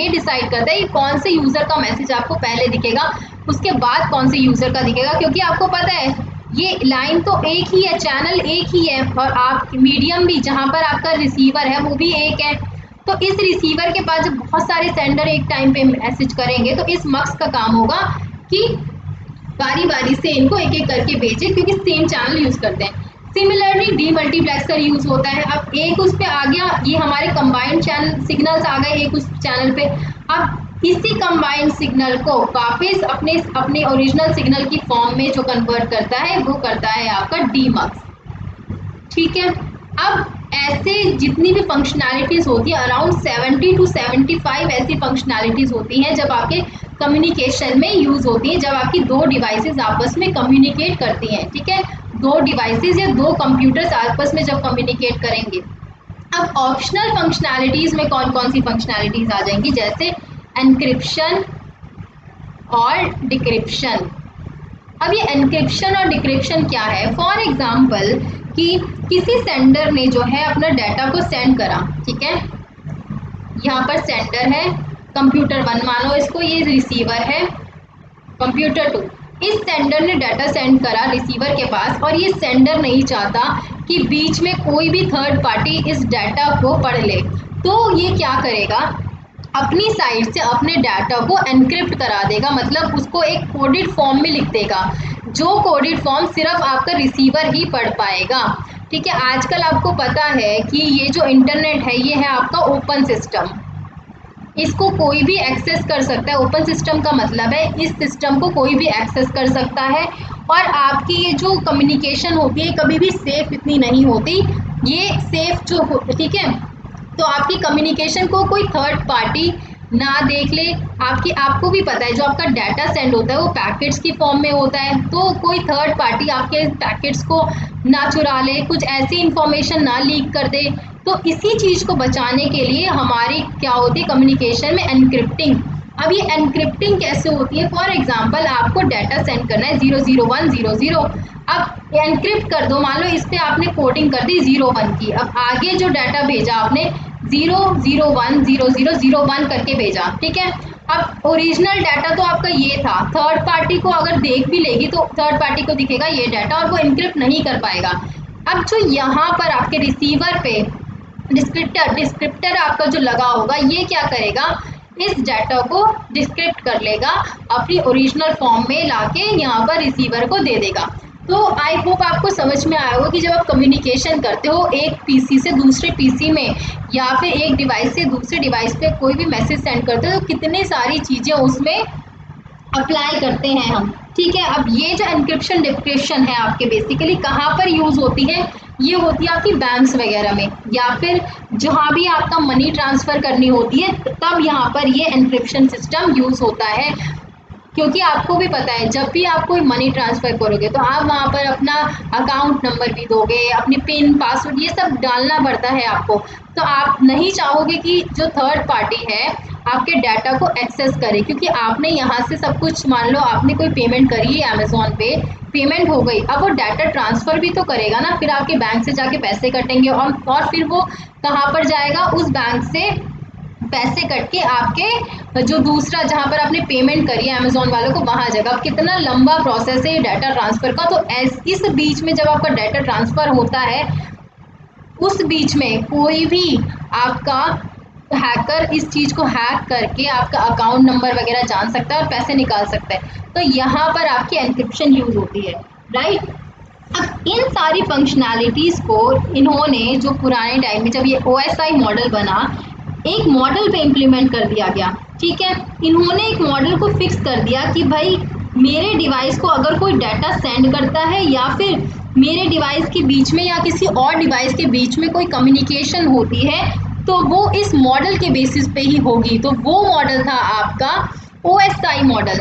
डिसाइड करता है कि कौन से यूज़र का मैसेज आपको पहले दिखेगा, उसके बाद कौन से यूज़र का दिखेगा, क्योंकि आपको पता है ये लाइन तो एक ही है, चैनल एक ही है, और आप मीडियम भी जहाँ पर आपका रिसीवर है वो भी एक है। तो इस रिसीवर के पास जब बहुत सारे सेंडर एक टाइम पे मैसेज करेंगे, तो इस मक्स का काम होगा कि बारी बारी से इनको एक एक करके भेजे, क्योंकि सेम चैनल यूज़ करते हैं। सिमिलरली डीमल्टीप्लेक्सर यूज़ होता है। अब एक उस पे आ गया, ये हमारे कंबाइंड चैनल सिग्नल्स आ गए एक उस चैनल पे, अब इसी कंबाइंड सिग्नल को वापस अपने ओरिजिनल सिग्नल की फॉर्म में जो कन्वर्ट करता है वो करता है आपका डीमक्स। ठीक है, अब ऐसे जितनी भी फंक्शनैलिटीज होती है अराउंड 70 to 75 ऐसी फंक्शनैलिटीज होती हैं जब आपके कम्युनिकेशन में यूज होती है, जब आपकी दो डिवाइसेस आपस में कम्युनिकेट करती हैं। ठीक है, दो डिवाइसेस या दो कंप्यूटर्स आपस में जब कम्युनिकेट करेंगे। अब ऑप्शनल फंक्शनैलिटीज में कौन कौन सी फंक्शनैलिटीज आ जाएंगी, जैसे एनक्रिप्शन और डिक्रिप्शन। अब ये एनक्रिप्शन और डिक्रिप्शन क्या है? फॉर एग्जाम्पल कि किसी सेंडर ने जो है अपना डाटा को सेंड करा। ठीक है, यहाँ पर सेंडर है कंप्यूटर 1 मानो इसको, ये रिसीवर है कंप्यूटर 2। इस सेंडर ने डाटा सेंड करा रिसीवर के पास और ये सेंडर नहीं चाहता कि बीच में कोई भी थर्ड पार्टी इस डाटा को पढ़ ले, तो ये क्या करेगा, अपनी साइड से अपने डाटा को एनक्रिप्ट करा देगा, मतलब उसको एक कोडेड फॉर्म में लिख देगा, जो कोडेड फॉर्म सिर्फ आपका रिसीवर ही पढ़ पाएगा। ठीक है, आजकल आपको पता है कि ये जो इंटरनेट है ये है आपका ओपन सिस्टम, इसको कोई भी एक्सेस कर सकता है। ओपन सिस्टम का मतलब है इस सिस्टम को कोई भी एक्सेस कर सकता है और आपकी ये जो कम्युनिकेशन होती है कभी भी सेफ इतनी नहीं होती, ये सेफ जो हो, ठीक है, तो आपकी कम्युनिकेशन को कोई थर्ड पार्टी ना देख ले। आपको भी पता है जो आपका डाटा सेंड होता है वो पैकेट्स की फॉर्म में होता है, तो कोई थर्ड पार्टी आपके पैकेट्स को ना चुरा ले, कुछ ऐसी इंफॉर्मेशन ना लीक कर दे। तो इसी चीज़ को बचाने के लिए हमारी क्या होती है कम्युनिकेशन में एनक्रिप्टिंग। अब ये एनक्रिप्टिंग कैसे होती है? फॉर एग्जांपल आपको डाटा सेंड करना है 00100, अब एनक्रिप्ट कर दो, मान लो इस पर आपने कोडिंग कर दी 01 की, अब आगे जो डाटा भेजा आपने 0010001 करके भेजा। ठीक है, अब ओरिजिनल डाटा तो आपका ये था, थर्ड पार्टी को अगर देख भी लेगी तो थर्ड पार्टी को दिखेगा ये डाटा और वो एनक्रिप्ट नहीं कर पाएगा। अब जो यहाँ पर आपके रिसीवर पे डिस्क्रिप्टर आपका जो लगा होगा ये क्या करेगा, इस डाटा को डिस्क्रिप्ट कर लेगा, अपनी ओरिजिनल फॉर्म में लाके यहाँ पर रिसीवर को दे देगा। तो आई होप आपको समझ में आया होगा कि जब आप कम्युनिकेशन करते हो एक पीसी से दूसरे पीसी में या फिर एक डिवाइस से दूसरे डिवाइस पे कोई भी मैसेज सेंड करते हो तो कितनी सारी चीज़ें उसमें अप्लाई करते हैं हम। ठीक है, अब ये जो एनक्रिप्शन डिक्रिप्शन है आपके बेसिकली कहाँ पर यूज़ होती है, ये होती है आपकी बैंक्स वगैरह में या फिर जहाँ भी आपका मनी ट्रांसफ़र करनी होती है तब यहाँ पर ये एनक्रिप्शन सिस्टम यूज़ होता है। क्योंकि आपको भी पता है जब भी आप कोई मनी ट्रांसफ़र करोगे तो आप वहाँ पर अपना अकाउंट नंबर भी दोगे, अपनी पिन पासवर्ड ये सब डालना पड़ता है आपको, तो आप नहीं चाहोगे कि जो थर्ड पार्टी है आपके डाटा को एक्सेस करे, क्योंकि आपने यहाँ से सब कुछ, मान लो आपने कोई पेमेंट करी है अमेज़ॉन पे, पेमेंट हो गई, अब वो डाटा ट्रांसफ़र भी तो करेगा ना, फिर आपके बैंक से जाके पैसे कटेंगे और फिर वो कहाँ पर जाएगा, उस बैंक से पैसे कट के आपके जो दूसरा जहाँ पर आपने पेमेंट करी है अमेज़ॉन वालों को वहाँ जाएगा। कितना लंबा प्रोसेस है डाटा ट्रांसफ़र का। तो इस बीच में जब आपका डाटा ट्रांसफ़र होता है उस बीच में कोई भी आपका हैकर इस चीज़ को हैक करके आपका अकाउंट नंबर वगैरह जान सकता है और पैसे निकाल सकता है, तो यहाँ पर आपकी एनक्रिप्शन यूज़ होती है, राइट। अब इन सारी फंक्शनैलिटीज़ को इन्होंने जो पुराने टाइम में जब ये OSI मॉडल बना, एक मॉडल पे इम्प्लीमेंट कर दिया गया। ठीक है, इन्होंने एक मॉडल को फिक्स कर दिया कि भाई मेरे डिवाइस को अगर कोई डाटा सेंड करता है या फिर मेरे डिवाइस के बीच में या किसी और डिवाइस के बीच में कोई कम्युनिकेशन होती है तो वो इस मॉडल के बेसिस पे ही होगी। तो वो मॉडल था आपका OSI मॉडल।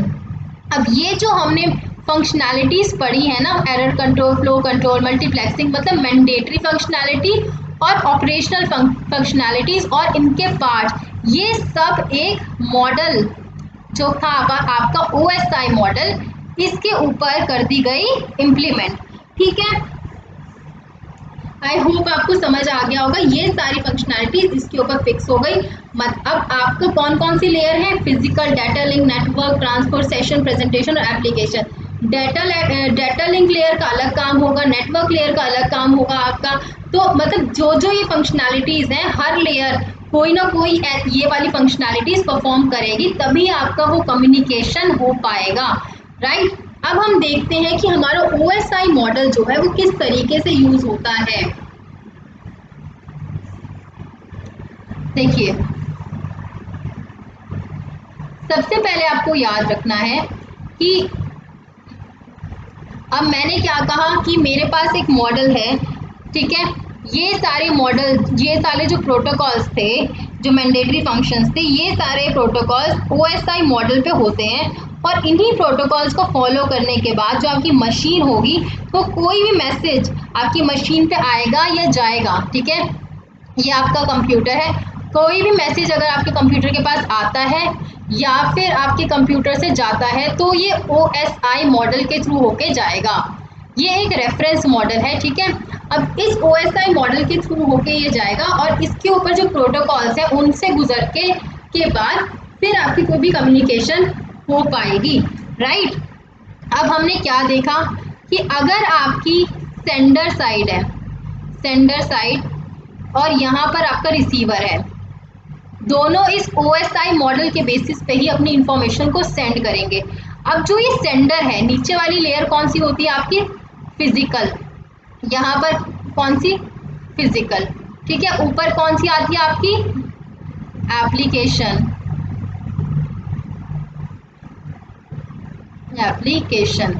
अब ये जो हमने फंक्शनैलिटीज़ पढ़ी है ना, error control, flow control, multiplexing, मतलब मैंडेटरी फंक्शनैलिटी और ऑपरेशनल फंक्शनैलिटीज़ और इनके पार्ट, ये सब एक मॉडल जो था आपका OSI मॉडल, इसके ऊपर कर दी गई इम्प्लीमेंट। ठीक है, आई होप आपको समझ आ गया होगा, ये सारी फंक्शनैलिटीज इसके ऊपर फिक्स हो गई। अब आपको कौन कौन सी लेयर है, physical, data link, network, transport, session, presentation और एप्लीकेशन। डाटा लिंक लेयर का अलग काम होगा, नेटवर्क लेयर का अलग काम होगा आपका। तो मतलब जो जो ये फंक्शनैलिटीज़ हैं हर लेयर कोई ना कोई ये वाली फंक्शनैलिटीज़ परफॉर्म करेगी, तभी आपका वो कम्युनिकेशन हो पाएगा, राइट। अब हम देखते हैं कि हमारा OSI मॉडल जो है वो किस तरीके से यूज़ होता है। देखिए सबसे पहले आपको याद रखना है कि अब मैंने क्या कहा कि मेरे पास एक मॉडल है, ठीक है। ये सारे मॉडल, ये सारे जो प्रोटोकॉल्स थे, जो मैंडेटरी फंक्शंस थे, ये सारे प्रोटोकॉल्स OSI मॉडल पे होते हैं और इन्हीं प्रोटोकॉल्स को फॉलो करने के बाद जो आपकी मशीन होगी तो कोई भी मैसेज आपकी मशीन पे आएगा या जाएगा, ठीक है। ये आपका कंप्यूटर है, कोई भी मैसेज अगर आपके कंप्यूटर के पास आता है या फिर आपके कंप्यूटर से जाता है तो ये OSI मॉडल के थ्रू होके जाएगा। ये एक रेफरेंस मॉडल है, ठीक है। अब इस OSI मॉडल के थ्रू होके ये जाएगा और इसके ऊपर जो प्रोटोकॉल्स हैं उनसे गुजर के बाद फिर आपकी कोई भी कम्युनिकेशन हो पाएगी, राइट। अब हमने क्या देखा कि अगर आपकी सेंडर साइड है, सेंडर साइड, और यहाँ पर आपका रिसीवर है, दोनों इस OSI मॉडल के बेसिस पे ही अपनी इंफॉर्मेशन को सेंड करेंगे। अब जो ये सेंडर है, नीचे वाली लेयर कौन सी होती है आपकी? फिजिकल। यहाँ पर कौन सी? फिजिकल, ठीक है। ऊपर कौन सी आती है आपकी? एप्लीकेशन। एप्लीकेशन।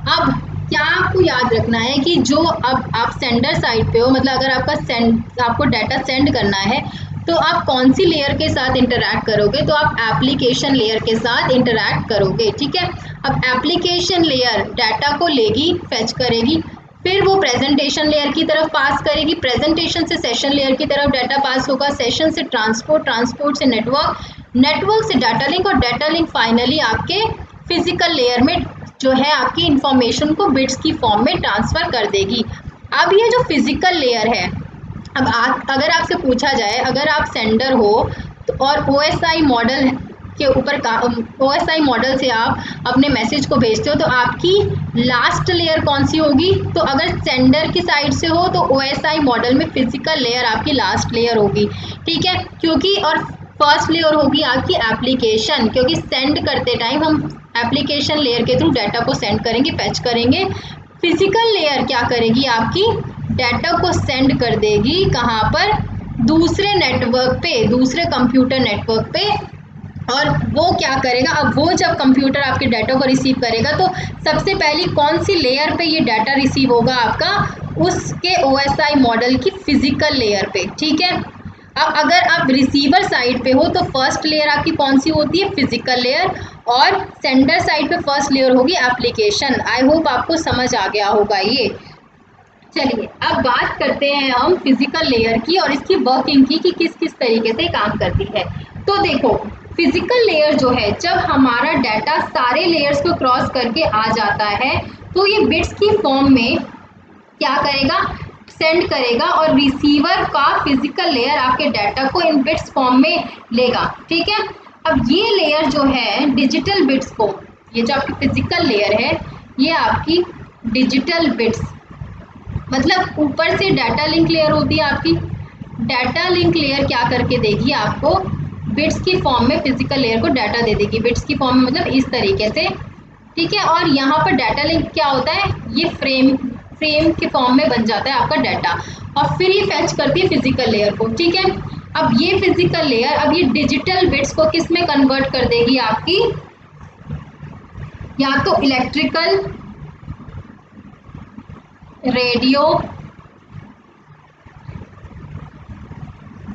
अब क्या आपको याद रखना है कि जो अब आप सेंडर साइड पे हो, मतलब अगर आपको डाटा सेंड करना है तो आप कौन सी लेयर के साथ इंटरैक्ट करोगे? तो आप एप्लीकेशन लेयर के साथ इंटरैक्ट करोगे, ठीक है। अब एप्लीकेशन लेयर डाटा को लेगी, फेच करेगी, फिर वो प्रेजेंटेशन लेयर की तरफ पास करेगी, प्रेजेंटेशन से सेशन लेयर की तरफ डाटा पास होगा, सेशन से ट्रांसपोर्ट, ट्रांसपोर्ट से नेटवर्क, नेटवर्क से डाटा लिंक, और डाटा लिंक फाइनली आपके फिजिकल लेयर में जो है आपकी इंफॉर्मेशन को बिट्स की फॉर्म में ट्रांसफ़र कर देगी। अब ये जो फिजिकल लेयर है, अब अगर आपसे पूछा जाए, अगर आप सेंडर हो तो और OSI मॉडल के ऊपर OSI मॉडल से आप अपने मैसेज को भेजते हो तो आपकी लास्ट लेयर कौन सी होगी? तो अगर सेंडर की साइड से हो तो OSI मॉडल में फिजिकल लेयर आपकी लास्ट लेयर होगी, ठीक है। क्योंकि और फर्स्ट लेयर होगी आपकी एप्लीकेशन, क्योंकि सेंड करते टाइम हम एप्लीकेशन लेयर के थ्रू डाटा को सेंड करेंगे, फैच करेंगे। फिजिकल लेयर क्या करेगी? आपकी डाटा को सेंड कर देगी कहाँ पर? दूसरे नेटवर्क पे, दूसरे कंप्यूटर नेटवर्क पे। और वो क्या करेगा? अब वो जब कंप्यूटर आपके डाटा को रिसीव करेगा तो सबसे पहली कौन सी लेयर पे ये डाटा रिसीव होगा आपका? उसके OSI मॉडल की फिजिकल लेयर पे, ठीक है। अब अगर आप रिसीवर साइड पे हो तो फर्स्ट लेयर आपकी कौन सी होती है? फिजिकल लेयर, और सेंडर साइड पे फर्स्ट लेयर होगी एप्लीकेशन। आई होप आपको समझ आ गया होगा ये। चलिए अब बात करते हैं हम फिजिकल लेयर की और इसकी वर्किंग की कि किस किस तरीके से काम करती है। तो देखो, फिजिकल लेयर जो है, जब हमारा डाटा सारे लेयर्स को क्रॉस करके आ जाता है तो ये बिट्स की फॉर्म में क्या करेगा? सेंड करेगा, और रिसीवर का फिजिकल लेयर आपके डाटा को इन बिट्स फॉर्म में लेगा, ठीक है। अब ये लेयर जो है डिजिटल बिट्स को, ये जो आपकी फिजिकल लेयर है ये आपकी डिजिटल बिट्स, मतलब ऊपर से डाटा लिंक लेयर होती है आपकी, डाटा लिंक लेयर क्या करके देगी? आपको बिट्स की फॉर्म में फिजिकल लेयर को डाटा दे देगी, बिट्स की फॉर्म में, मतलब इस तरीके से, ठीक है। और यहाँ पर डाटा लिंक क्या होता है? ये फ्रेम के फॉर्म में बन जाता है आपका डाटा, और फिर ये फैच करती है फिजिकल लेयर को, ठीक है। अब ये फिजिकल लेयर अब ये डिजिटल बिट्स को किस में कन्वर्ट कर देगी? आपकी या तो इलेक्ट्रिकल, रेडियो,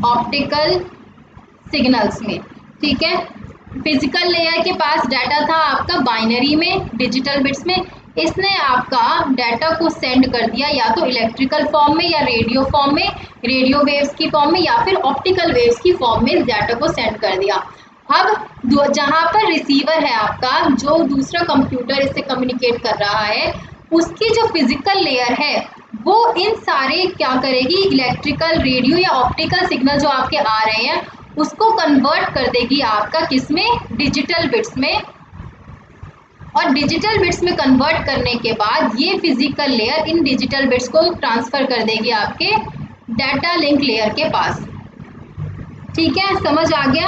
ऑप्टिकल सिग्नल्स में, ठीक है। फिजिकल लेयर के पास डाटा था आपका बाइनरी में, डिजिटल बिट्स में, इसने आपका डाटा को सेंड कर दिया या तो इलेक्ट्रिकल फॉर्म में या रेडियो फॉर्म में, रेडियो वेव्स की फॉर्म में, या फिर ऑप्टिकल वेव्स की फॉर्म में डाटा को सेंड कर दिया। अब जहाँ पर रिसीवर है आपका, जो दूसरा कंप्यूटर इससे कम्युनिकेट कर रहा है, उसकी जो फिजिकल लेयर है वो इन सारे क्या करेगी? इलेक्ट्रिकल, रेडियो या ऑप्टिकल सिग्नल जो आपके आ रहे हैं उसको कन्वर्ट कर देगी आपका किस में? डिजिटल बिट्स में। और डिजिटल बिट्स में कन्वर्ट करने के बाद ये physical layer in digital bits को ट्रांसफ़र कर देगी आपके डाटा लिंक लेयर के पास, ठीक है। समझ आ गया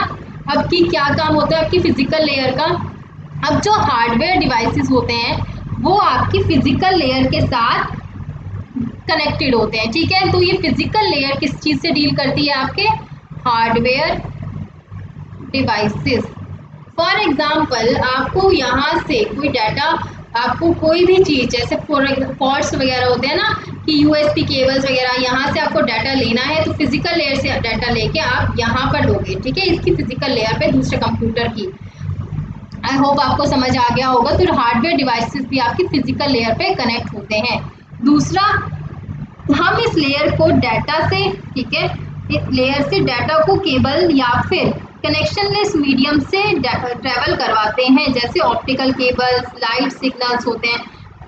अब कि क्या काम होता है आपकी फिजिकल लेयर का? अब जो हार्डवेयर डिवाइसेस होते हैं वो आपकी फिजिकल लेयर के साथ कनेक्टेड होते हैं, ठीक है। तो ये फिजिकल लेयर किस चीज़ से डील करती है? आपके हार्डवेयर डिवाइसेस, फॉर एग्जाम्पल आपको यहाँ से कोई डाटा, आपको कोई भी चीज़ जैसे पोर्ट्स वगैरह होते हैं ना कि यूएसबी केबल्स वगैरह, यहाँ से आपको डाटा लेना है तो फिजिकल लेयर से डाटा लेके आप यहाँ पर लोगे, ठीक है, इसकी फिजिकल लेयर पे दूसरे कंप्यूटर की। आई होप आपको समझ आ गया होगा। तो हार्डवेयर डिवाइसेस भी आपकी फिजिकल लेयर पे कनेक्ट होते हैं। दूसरा, हम इस लेयर को डाटा से, ठीक है, इस लेयर से डाटा को केबल या फिर कनेक्शनलेस मीडियम से ट्रैवल करवाते हैं, जैसे ऑप्टिकल केबल्स, लाइट सिग्नल्स होते हैं।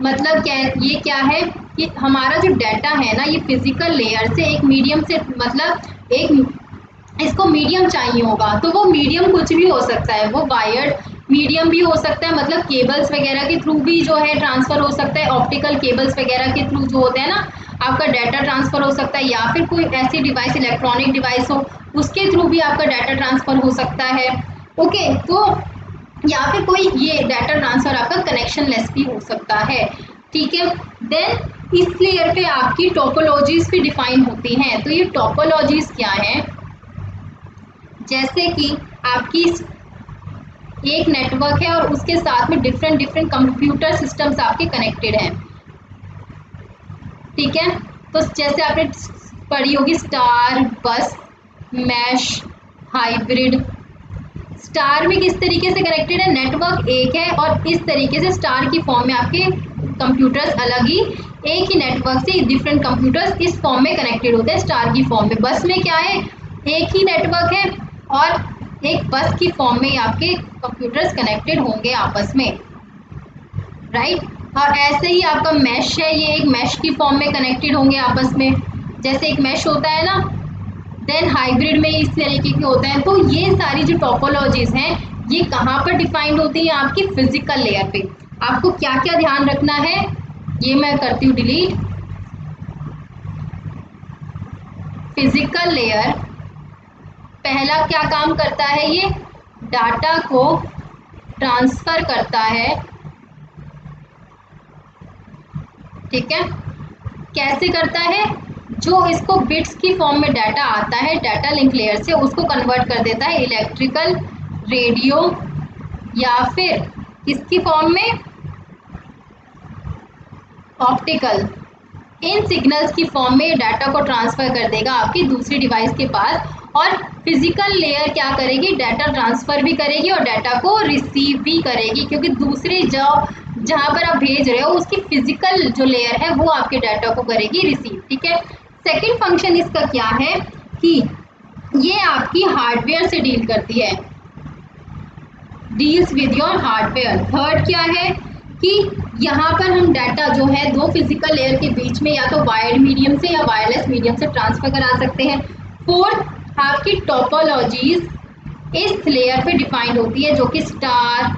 मतलब क्या है, ये क्या है कि हमारा जो डाटा है ना, ये फिजिकल लेयर से एक मीडियम से, मतलब एक इसको मीडियम चाहिए होगा, तो वो मीडियम कुछ भी हो सकता है, वो वायर्ड मीडियम भी हो सकता है, मतलब केबल्स वगैरह के थ्रू भी जो है ट्रांसफ़र हो सकता है, ऑप्टिकल केबल्स वगैरह के थ्रू जो होते हैं ना आपका डाटा ट्रांसफ़र हो सकता है, या फिर कोई ऐसी डिवाइस, इलेक्ट्रॉनिक डिवाइस हो उसके थ्रू भी आपका डाटा ट्रांसफ़र हो सकता है। ओके, तो या फिर कोई ये डाटा ट्रांसफ़र आपका कनेक्शनलेस भी हो सकता है, ठीक है। देन इस लेयर पे आपकी टोपोलॉजीज भी डिफाइन होती हैं। तो ये टोपोलॉजीज क्या है, जैसे कि आपकी एक नेटवर्क है और उसके साथ में डिफरेंट कंप्यूटर सिस्टम्स आपके कनेक्टेड हैं, ठीक है। तो जैसे आपने पढ़ी होगी स्टार, बस, मैश, हाइब्रिड। स्टार में किस तरीके से कनेक्टेड है, नेटवर्क एक है और इस तरीके से स्टार की फॉर्म में आपके कंप्यूटर्स अलग ही, एक ही नेटवर्क से डिफरेंट कंप्यूटर्स इस फॉर्म में कनेक्टेड होते हैं स्टार की फॉर्म में। बस में क्या है, एक ही नेटवर्क है और एक बस की फॉर्म में आपके कंप्यूटर्स कनेक्टेड होंगे आपस में, राइट। और ऐसे ही आपका मैश है, ये एक मैश की फॉर्म में कनेक्टेड होंगे आपस में, जैसे एक मैश होता है ना। देन हाइब्रिड में इस तरीके के होते हैं। तो ये सारी जो टोपोलॉजीज हैं ये कहाँ पर डिफाइंड होती हैं, आपकी फिजिकल लेयर पे। आपको क्या क्या ध्यान रखना है, ये मैं करती हूँ डिलीट। फिजिकल लेयर पहला क्या काम करता है, ये डाटा को ट्रांसफर करता है, ठीक है। कैसे करता है, जो इसको बिट्स की फॉर्म में डाटा आता है डाटा लिंक लेयर से, उसको कन्वर्ट कर देता है इलेक्ट्रिकल, रेडियो या फिर किसकी फॉर्म में, ऑप्टिकल। इन सिग्नल्स की फॉर्म में डाटा को ट्रांसफ़र कर देगा आपकी दूसरी डिवाइस के पास। और फिजिकल लेयर क्या करेगी, डाटा ट्रांसफ़र भी करेगी और डाटा को रिसीव भी करेगी, क्योंकि दूसरी जहाँ पर आप भेज रहे हो उसकी फिजिकल जो लेयर है वो आपके डाटा को करेगी रिसीव, ठीक है। सेकेंड फंक्शन इसका क्या है कि ये आपकी हार्डवेयर से डील करती है, deals with your hardware. Third क्या है कि यहाँ पर हम डाटा जो है दो फिजिकल लेयर के बीच में या तो वायर्ड मीडियम से या वायरलेस मीडियम से ट्रांसफ़र करा सकते हैं। फोर्थ, आपकी टोपोलॉजीज इस लेयर पे डिफाइंड होती है, जो कि स्टार,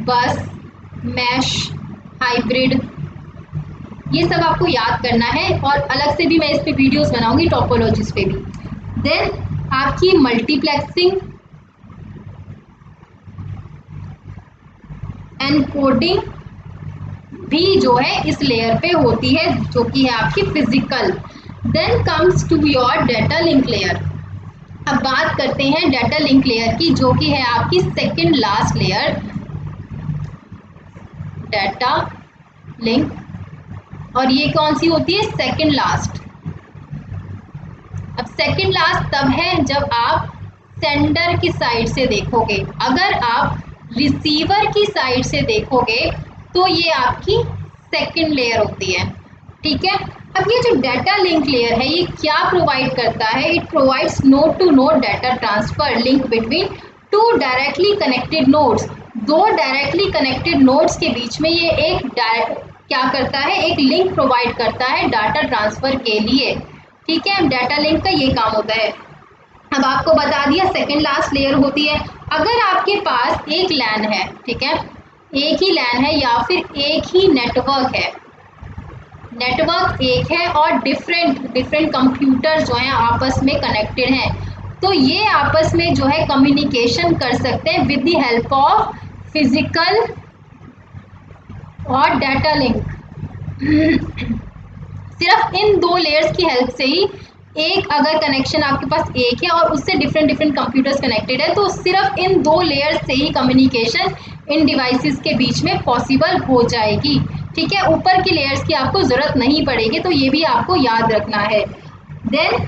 बस, मैश, हाइब्रिड, ये सब आपको याद करना है और अलग से भी मैं इस पे वीडियोस बनाऊंगी टोपोलॉजीज पे भी। देन आपकी मल्टीप्लेक्सिंग, एनकोडिंग भी जो है इस लेयर पे होती है, जो कि है आपकी physical. Then comes to your data link layer. अब बात करते हैं डाटा लिंक लेयर की, जो कि है आपकी second last layer, data link. और ये कौन सी होती है, सेकंड लास्ट। अब सेकंड लास्ट तब है जब आप सेंडर की साइड से देखोगे, अगर आप रिसीवर की साइड से देखोगे तो ये आपकी सेकंड लेयर होती है, ठीक है। अब ये जो डाटा लिंक लेयर है ये क्या प्रोवाइड करता है, it provides node to node data transfer link between two directly connected nodes. दो डायरेक्टली कनेक्टेड नोड्स के बीच में ये एक क्या करता है, एक लिंक प्रोवाइड करता है डाटा ट्रांसफर के लिए, ठीक है। डाटा लिंक का ये काम होता है। अब आपको बता दिया सेकंड लास्ट लेयर होती है। अगर आपके पास एक लैन है, ठीक है, एक ही लैन है या फिर एक ही नेटवर्क है, नेटवर्क एक है और डिफरेंट कंप्यूटर जो हैं आपस में कनेक्टेड हैं, तो ये आपस में जो है कम्युनिकेशन कर सकते हैं with the help of physical और डाटा लिंक। सिर्फ इन दो लेयर्स की हेल्प से ही एक अगर कनेक्शन आपके पास एक है और उससे डिफरेंट डिफरेंट कंप्यूटर्स कनेक्टेड है तो सिर्फ इन 2 लेयर्स से ही कम्युनिकेशन इन डिवाइसेस के बीच में पॉसिबल हो जाएगी। ठीक है, ऊपर की लेयर्स की आपको ज़रूरत नहीं पड़ेगी, तो ये भी आपको याद रखना है। देन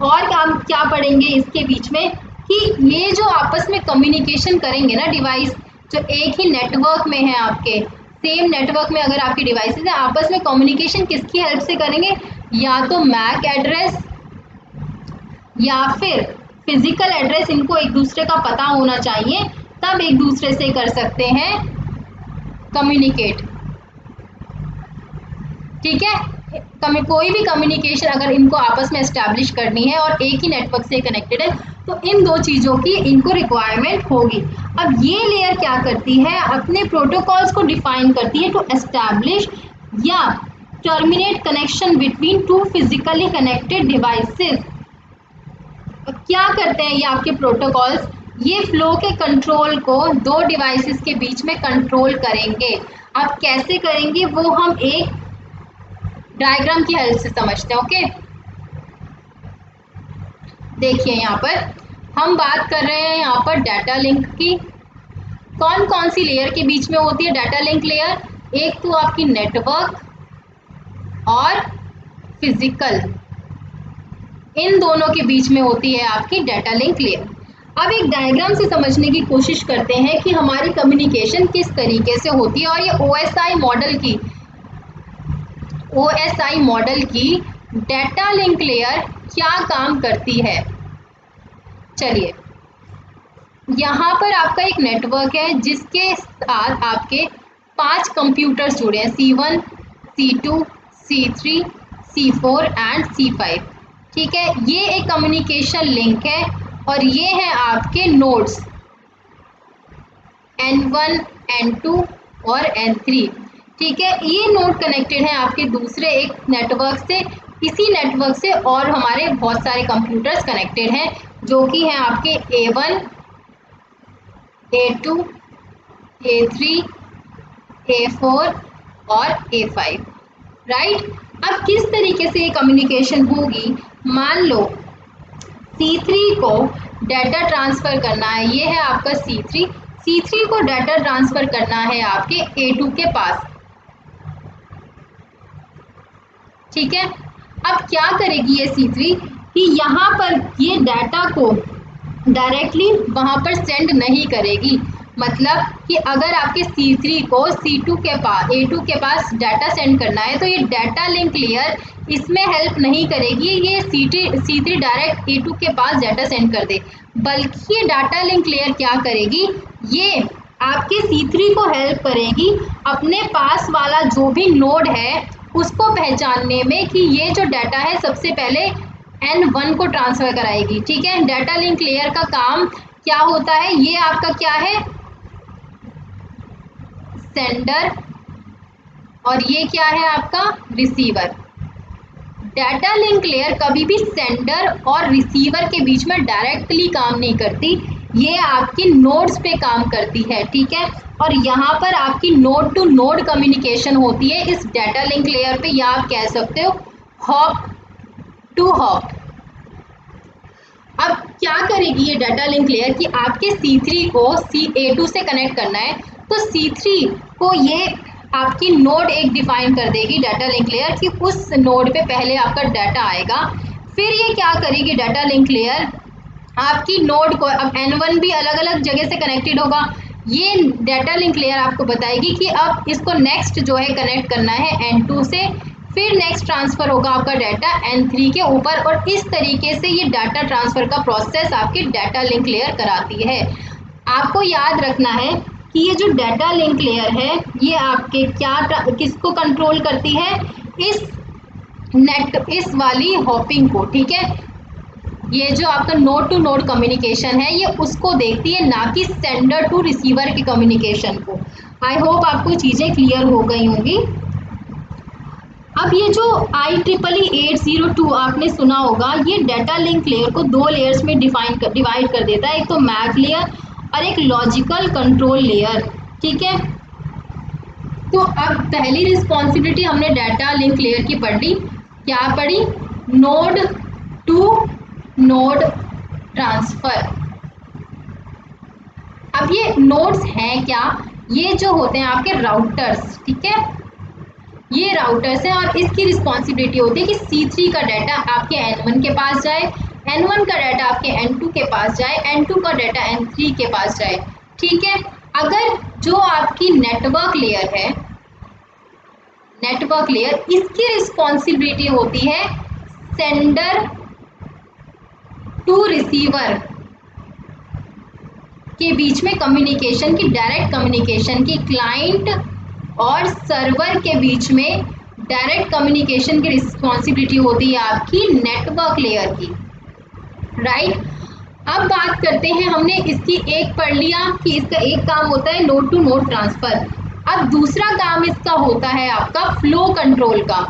और काम क्या पढ़ेंगे इसके बीच में कि ये जो आपस में कम्युनिकेशन करेंगे ना डिवाइस, जो एक ही नेटवर्क में है, आपके सेम नेटवर्क में अगर आपकी डिवाइसेस है, आपस में कम्युनिकेशन किसकी हेल्प से करेंगे? या तो मैक एड्रेस या फिर फिजिकल एड्रेस, इनको एक दूसरे का पता होना चाहिए, तब एक दूसरे से कर सकते हैं कम्युनिकेट। ठीक है, कोई भी कम्युनिकेशन अगर इनको आपस में एस्टैब्लिश करनी है और एक ही नेटवर्क से कनेक्टेड है तो इन 2 चीज़ों की इनको रिक्वायरमेंट होगी। अब ये लेयर क्या करती है? अपने प्रोटोकॉल्स को डिफाइन करती है टू एस्टैब्लिश या terminate connection between 2 physically connected devices. क्या करते हैं ये आपके प्रोटोकॉल्स? ये फ्लो के कंट्रोल को 2 डिवाइसेस के बीच में कंट्रोल करेंगे। अब कैसे करेंगे वो हम एक डायग्राम की हेल्प से समझते हैं। ओके, देखिए यहाँ पर हम बात कर रहे हैं यहाँ पर डाटा लिंक की। कौन कौन सी लेयर के बीच में होती है डाटा लिंक लेयर? एक तो आपकी नेटवर्क और फिजिकल, इन दोनों के बीच में होती है आपकी डाटा लिंक लेयर। अब एक डायग्राम से समझने की कोशिश करते हैं कि हमारी कम्युनिकेशन किस तरीके से होती है और ये OSI मॉडल की डाटा लिंक लेयर क्या काम करती है। चलिए, यहाँ पर आपका एक नेटवर्क है जिसके साथ आपके 5 कंप्यूटर्स जुड़े हैं, C1, C2, C3, C4 and C5। ठीक है, ये एक कम्युनिकेशन लिंक है और ये है आपके नोड्स N1, N2 और N3। ठीक है, ये नोड कनेक्टेड है आपके दूसरे एक नेटवर्क से। इसी नेटवर्क से और हमारे बहुत सारे कंप्यूटर्स कनेक्टेड हैं जो कि हैं आपके A1, A2, A3, A4 और A5। राइट, अब किस तरीके से ये कम्युनिकेशन होगी? मान लो C3 को डाटा ट्रांसफ़र करना है, ये है आपका C3 को डाटा ट्रांसफ़र करना है आपके A2 के पास। ठीक है, अब क्या करेगी ये C3 कि यहाँ पर ये डाटा को डायरेक्टली वहाँ पर सेंड नहीं करेगी। मतलब कि अगर आपके C3 को A2 के पास डाटा सेंड करना है तो ये डाटा लिंक लेयर इसमें हेल्प नहीं करेगी, ये C3 डायरेक्ट A2 के पास डाटा सेंड कर दे, बल्कि ये डाटा लिंक लेयर क्या करेगी? ये आपके C3 को हेल्प करेगी अपने पास वाला जो भी नोड है उसको पहचानने में कि ये जो डाटा है सबसे पहले N1 को ट्रांसफ़र कराएगी। ठीक है, डाटा लिंक लेयर का काम क्या होता है? ये आपका क्या है? सेंडर, और ये क्या है आपका? रिसीवर। डाटा लिंक लेयर कभी भी सेंडर और रिसीवर के बीच में डायरेक्टली काम नहीं करती, ये आपकी नोड्स पे काम करती है। ठीक है, और यहाँ पर आपकी नोड टू नोड कम्युनिकेशन होती है इस डाटा लिंक लेयर पे, या आप कह सकते हो हॉप टू हॉप। अब क्या करेगी ये डाटा लिंक लेयर कि आपके C3 को A2 से कनेक्ट करना है तो C3 को ये आपकी नोड एक डिफाइन कर देगी डाटा लिंक लेयर कि उस नोड पे पहले आपका डाटा आएगा। फिर ये क्या करेगी डाटा लिंक लेयर आपकी नोड को, अब N1 भी अलग अलग जगह से कनेक्टेड होगा, ये डाटा लिंक लेयर आपको बताएगी कि अब इसको नेक्स्ट जो है कनेक्ट करना है N2 से, फिर नेक्स्ट ट्रांसफ़र होगा आपका डाटा N3 के ऊपर, और इस तरीके से ये डाटा ट्रांसफ़र का प्रोसेस आपकी डाटा लिंक लेयर कराती है। आपको याद रखना है कि ये जो डाटा लिंक लेयर है ये आपके किसको कंट्रोल करती है? इस वाली हॉपिंग को। ठीक है, ये जो आपका नोड टू नोड कम्युनिकेशन है ये उसको देखती है, ना कि सेंडर टू रिसीवर की कम्युनिकेशन को। आई होप आपको चीज़ें क्लियर हो गई होंगी। अब ये जो IEEE 802 आपने सुना होगा, ये डाटा लिंक लेयर को 2 लेयर्स में डिवाइड कर देता है, एक तो मैक लेयर और एक लॉजिकल कंट्रोल लेयर। ठीक है, तो अब पहली रिस्पॉन्सिबिलिटी हमने डाटा लिंक लेयर की पढ़ ली। क्या पढ़ी? Node to node transfer. अब ये नोड्स हैं क्या? ये जो होते हैं आपके राउटर्स, ठीक है, ये राउटर्स हैं और इसकी रिस्पॉन्सिबिलिटी होती है कि C3 का डाटा आपके N1 के पास जाए, N1 का डाटा आपके N2 के पास जाए, N2 का डाटा N3 के पास जाए, ठीक है। अगर जो आपकी नेटवर्क लेयर है, नेटवर्क लेयर, इसकी रिस्पॉन्सिबिलिटी होती है सेंडर टू रिसीवर के बीच में कम्युनिकेशन की, डायरेक्ट कम्युनिकेशन की, क्लाइंट और सर्वर के बीच में डायरेक्ट कम्युनिकेशन की रिस्पॉन्सिबिलिटी होती है आपकी नेटवर्क लेयर की, राइट। अब बात करते हैं, हमने इसकी एक पढ़ लिया कि इसका एक काम होता है नोड टू नोड ट्रांसफर। अब दूसरा काम इसका होता है आपका फ्लो कंट्रोल का।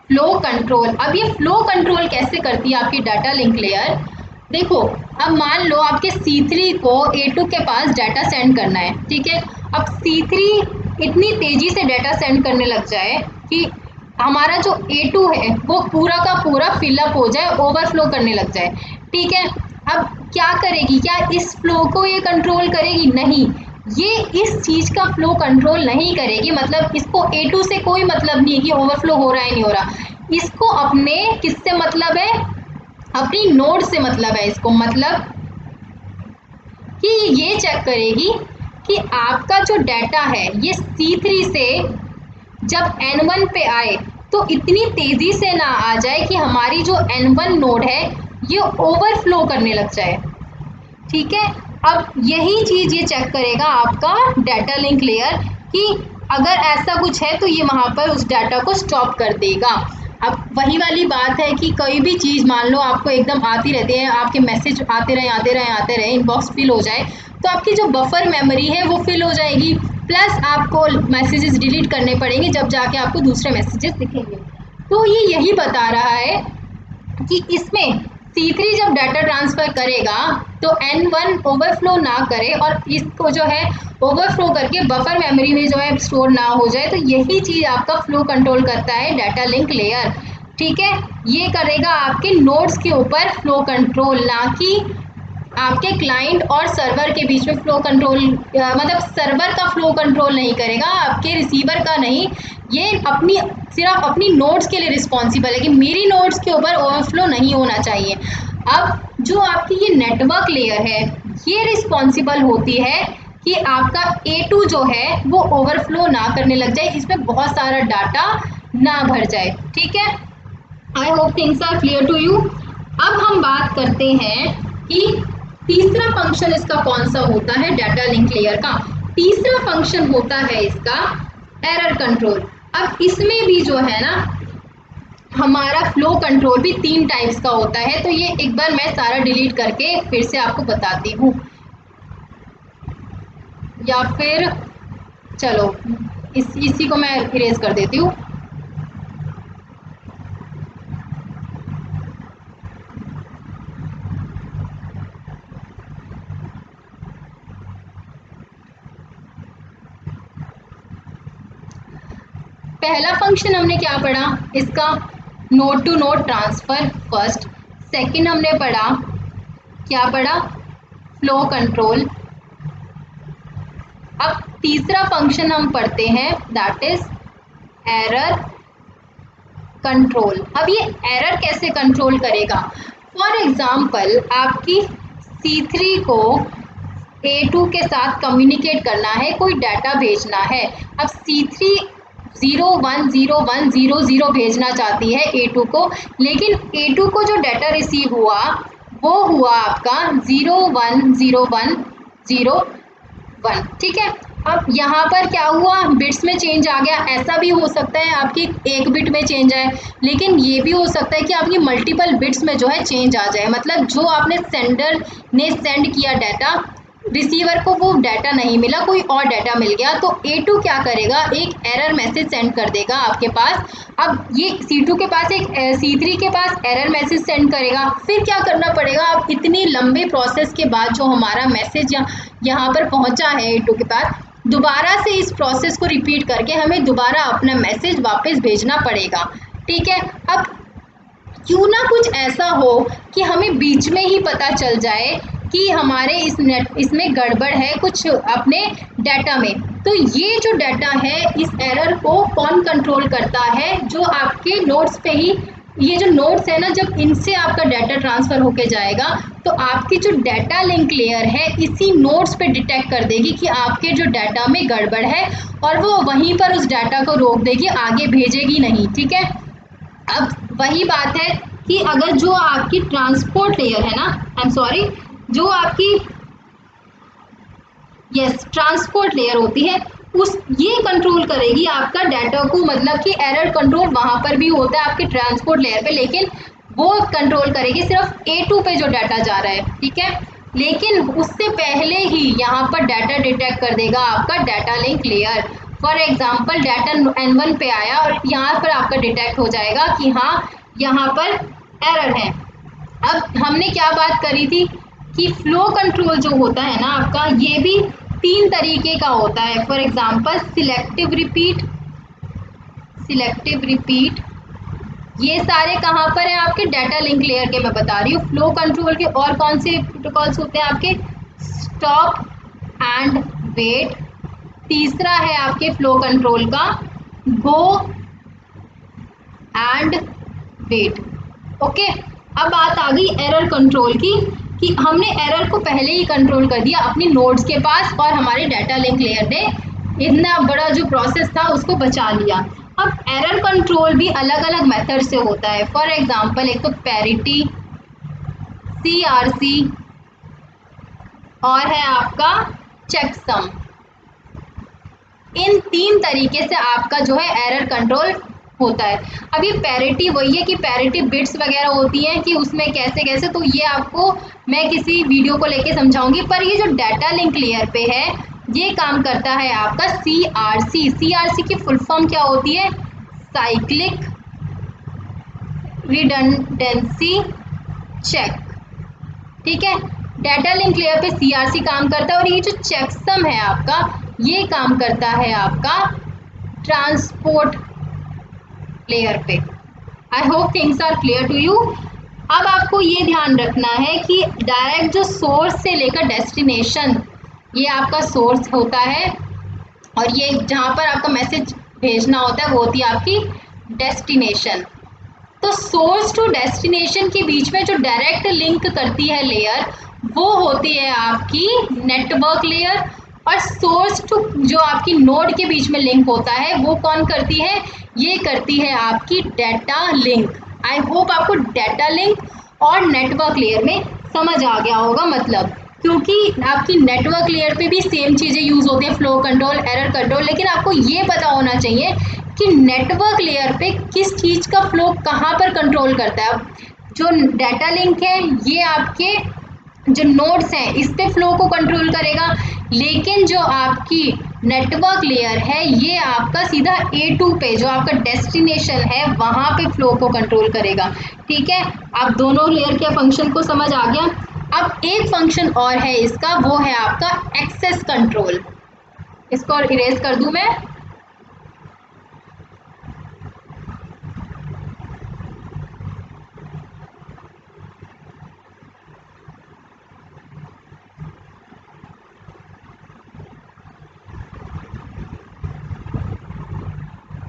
फ्लो कंट्रोल, अब ये फ्लो कंट्रोल कैसे करती है आपकी डाटा लिंक लेयर? देखो, अब मान लो आपके C3 को A2 के पास डाटा सेंड करना है, ठीक है। अब C3 इतनी तेजी से डाटा सेंड करने लग जाए कि हमारा जो A2 है वो पूरा का पूरा फिलअप हो जाए, ओवरफ्लो करने लग जाए, ठीक है। अब क्या करेगी? क्या इस फ्लो को ये कंट्रोल करेगी? नहीं, ये इस चीज़ का फ्लो कंट्रोल नहीं करेगी। मतलब इसको A2 से कोई मतलब नहीं है कि ओवरफ्लो हो रहा है नहीं हो रहा, इसको अपने किससे मतलब है? अपनी नोड से मतलब है इसको। मतलब कि ये चेक करेगी कि आपका जो डाटा है ये C3 से जब N1 पे आए तो इतनी तेजी से ना आ जाए कि हमारी जो N1 नोड है ये ओवरफ्लो करने लग जाए, ठीक है। अब यही चीज़ ये चेक करेगा आपका डाटा लिंक लेयर कि अगर ऐसा कुछ है तो ये वहाँ पर उस डाटा को स्टॉप कर देगा। अब वही वाली बात है कि कोई भी चीज़ मान लो आपको एकदम आती रहती है, आपके मैसेज आते रहे, इनबॉक्स फिल हो जाए, तो आपकी जो बफर मेमोरी है वो फिल हो जाएगी, प्लस आपको मैसेजेस डिलीट करने पड़ेंगे जब जाके आपको दूसरे मैसेजेस दिखेंगे। तो ये यही बता रहा है कि इसमें C3 जब डाटा ट्रांसफ़र करेगा तो N1 ओवरफ्लो ना करे और इसको जो है ओवरफ्लो करके बफर मेमोरी में जो है स्टोर ना हो जाए। तो यही चीज़ आपका फ्लो कंट्रोल करता है डाटा लिंक लेयर, ठीक है। ये करेगा आपके नोड्स के ऊपर फ्लो कंट्रोल, ना कि आपके क्लाइंट और सर्वर के बीच में फ्लो कंट्रोल। मतलब सर्वर का फ्लो कंट्रोल नहीं करेगा, आपके रिसीवर का नहीं। ये सिर्फ अपनी नोड्स के लिए रिस्पॉन्सिबल है कि मेरी नोड्स के ऊपर ओवरफ्लो नहीं होना चाहिए। अब जो आपकी ये नेटवर्क लेयर है ये रिस्पॉन्सिबल होती है कि आपका A2 जो है वो ओवरफ्लो ना करने लग जाए, इसमें बहुत सारा डाटा ना भर जाए, ठीक है। I hope things are clear to you. अब हम बात करते हैं कि तीसरा फंक्शन इसका कौन सा होता है डाटा लिंक लेयर का। तीसरा फंक्शन होता है इसका एरर कंट्रोल। अब इसमें भी जो है ना हमारा फ्लो कंट्रोल भी 3 टाइप्स का होता है। तो ये एक बार मैं सारा डिलीट करके फिर से आपको बताती हूँ, या फिर चलो इसी को मैं इरेज कर देती हूँ। पहला फंक्शन हमने क्या पढ़ा इसका? Node to node transfer first. Second हमने पढ़ा, क्या पढ़ा? Flow control. अब तीसरा फंक्शन हम पढ़ते हैं दैट इज एरर कंट्रोल। अब ये एरर कैसे कंट्रोल करेगा? फॉर एग्जांपल आपकी C3 को A2 के साथ कम्युनिकेट करना है, कोई डाटा भेजना है। अब C3 010100 भेजना चाहती है A2 को, लेकिन A2 को जो डाटा रिसीव हुआ वो हुआ आपका 010101, ठीक है। अब यहाँ पर क्या हुआ? बिट्स में चेंज आ गया। ऐसा भी हो सकता है आपकी एक बिट में चेंज आए, लेकिन ये भी हो सकता है कि आपकी मल्टीपल बिट्स में जो है चेंज आ जाए। मतलब जो आपने सेंडर ने सेंड किया डाटा, रिसीवर को वो डाटा नहीं मिला, कोई और डाटा मिल गया, तो A2 क्या करेगा? एक एरर मैसेज सेंड कर देगा आपके पास। अब ये C2 के पास C3 के पास एरर मैसेज सेंड करेगा। फिर क्या करना पड़ेगा? अब इतनी लंबे प्रोसेस के बाद जो हमारा मैसेज यहाँ पर पहुँचा है A2 के पास, दोबारा से इस प्रोसेस को रिपीट करके हमें दोबारा अपना मैसेज वापस भेजना पड़ेगा। ठीक है, अब क्यों ना कुछ ऐसा हो कि हमें बीच में ही पता चल जाए कि हमारे इसमें गड़बड़ है कुछ अपने डाटा में। तो ये जो डाटा है, इस एरर को कौन कंट्रोल करता है? जो आपके नोड्स पे ही, ये जो नोड्स है ना, जब इनसे आपका डाटा ट्रांसफ़र होके जाएगा तो आपकी जो डाटा लिंक लेयर है इसी नोड्स पे डिटेक्ट कर देगी कि आपके जो डाटा में गड़बड़ है, और वो वहीं पर उस डाटा को रोक देगी, आगे भेजेगी नहीं। ठीक है, अब वही बात है कि अगर जो आपकी ट्रांसपोर्ट लेयर है ना, आई एम सॉरी, जो आपकी ट्रांसपोर्ट लेयर होती है, उस ये कंट्रोल करेगी आपका डाटा को, मतलब कि एरर कंट्रोल वहाँ पर भी होता है आपके ट्रांसपोर्ट लेयर पे, लेकिन वो कंट्रोल करेगी सिर्फ A2 पे जो डाटा जा रहा है। ठीक है, लेकिन उससे पहले ही यहाँ पर डाटा डिटेक्ट कर देगा आपका data link layer. For example data N1 पे आया और यहाँ पर आपका डिटेक्ट हो जाएगा कि हाँ यहाँ पर एरर है। अब हमने क्या बात करी थी कि फ्लो कंट्रोल जो होता है ना आपका, ये भी 3 तरीके का होता है। फॉर एग्जांपल सिलेक्टिव रिपीट, ये सारे कहाँ पर है आपके डाटा लिंक लेयर के, मैं बता रही हूँ। फ्लो कंट्रोल के और कौन से प्रोटोकॉल्स होते हैं आपके? Stop and wait. तीसरा है आपके फ्लो कंट्रोल का गो एंड वेट। ओके, अब बात आ गई एरर कंट्रोल की, कि हमने एरर को पहले ही कंट्रोल कर दिया अपनी नोड्स के पास और हमारे डाटा लिंक लेयर ने इतना बड़ा जो प्रोसेस था उसको बचा लिया। अब एरर कंट्रोल भी अलग अलग मेथड से होता है। फॉर एग्जांपल एक तो पैरिटी, CRC और है आपका चेकसम। इन 3 तरीके से आपका जो है एरर कंट्रोल होता है। अब ये पैरिटी वही है कि पैरिटी बिट्स वगैरह होती हैं कि उसमें कैसे कैसे, तो ये आपको मैं किसी वीडियो को लेके समझाऊंगी। पर ये जो डाटा लिंक लेयर पे है, ये काम करता है आपका CRC। CRC की फुल फॉर्म क्या होती है? Cyclic redundancy check. ठीक है, डाटा लिंक लेयर पे CRC काम करता है, और ये जो चेकसम है आपका, ये काम करता है आपका ट्रांसपोर्ट लेयर पे। I hope things are clear to you. अब आपको ये ध्यान रखना है कि डायरेक्ट जो सोर्स से लेकर डेस्टिनेशन, ये आपका सोर्स होता है, और ये जहाँ पर आपका मैसेज भेजना होता है वो होती है आपकी डेस्टिनेशन। तो सोर्स टू डेस्टिनेशन के बीच में जो डायरेक्ट लिंक करती है लेयर, वो होती है आपकी नेटवर्क लेयर। और सोर्स टू जो आपकी नोड के बीच में लिंक होता है, वो कौन करती है? ये करती है आपकी डाटा लिंक। आई होप आपको डाटा लिंक और नेटवर्क लेयर में समझ आ गया होगा, मतलब क्योंकि आपकी नेटवर्क लेयर पे भी सेम चीज़ें यूज़ होती हैं, फ्लो कंट्रोल, एरर कंट्रोल, लेकिन आपको ये पता होना चाहिए कि नेटवर्क लेयर पे किस चीज़ का फ्लो कहाँ पर कंट्रोल करता है। अब जो डाटा लिंक है, ये आपके जो नोड्स हैं इस पे फ्लो को कंट्रोल करेगा, लेकिन जो आपकी नेटवर्क लेयर है, ये आपका सीधा A2 पे जो आपका डेस्टिनेशन है वहाँ पे फ्लो को कंट्रोल करेगा। ठीक है, आप दोनों लेयर के फंक्शन को समझ आ गया। अब एक फंक्शन और है इसका, वो है आपका एक्सेस कंट्रोल। इसको इरेज कर दूं मैं।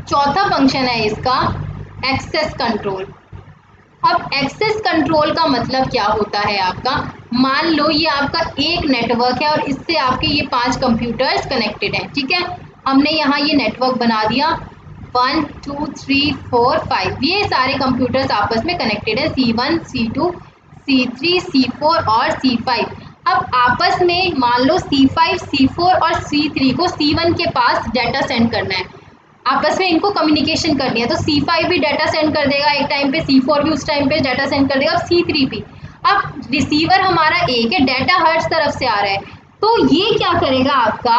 चौथा फंक्शन है इसका एक्सेस कंट्रोल। अब एक्सेस कंट्रोल का मतलब क्या होता है आपका? मान लो ये आपका एक नेटवर्क है और इससे आपके ये 5 कंप्यूटर्स कनेक्टेड हैं। ठीक है, हमने यहाँ ये नेटवर्क बना दिया, 1 2 3 4 5, ये सारे कंप्यूटर्स आपस में कनेक्टेड है, C1 C2 C3 C4 और C5। अब आपस में मान लो C5 C4 और C3 को C1 के पास डाटा सेंड करना है, आपस में इनको कम्युनिकेशन करनी है। तो C5 भी डाटा सेंड कर देगा एक टाइम पे, C4 भी उस टाइम पे डाटा सेंड कर देगा, अब C3 भी। अब रिसीवर हमारा एक है, डाटा हर तरफ से आ रहा है, तो ये क्या करेगा आपका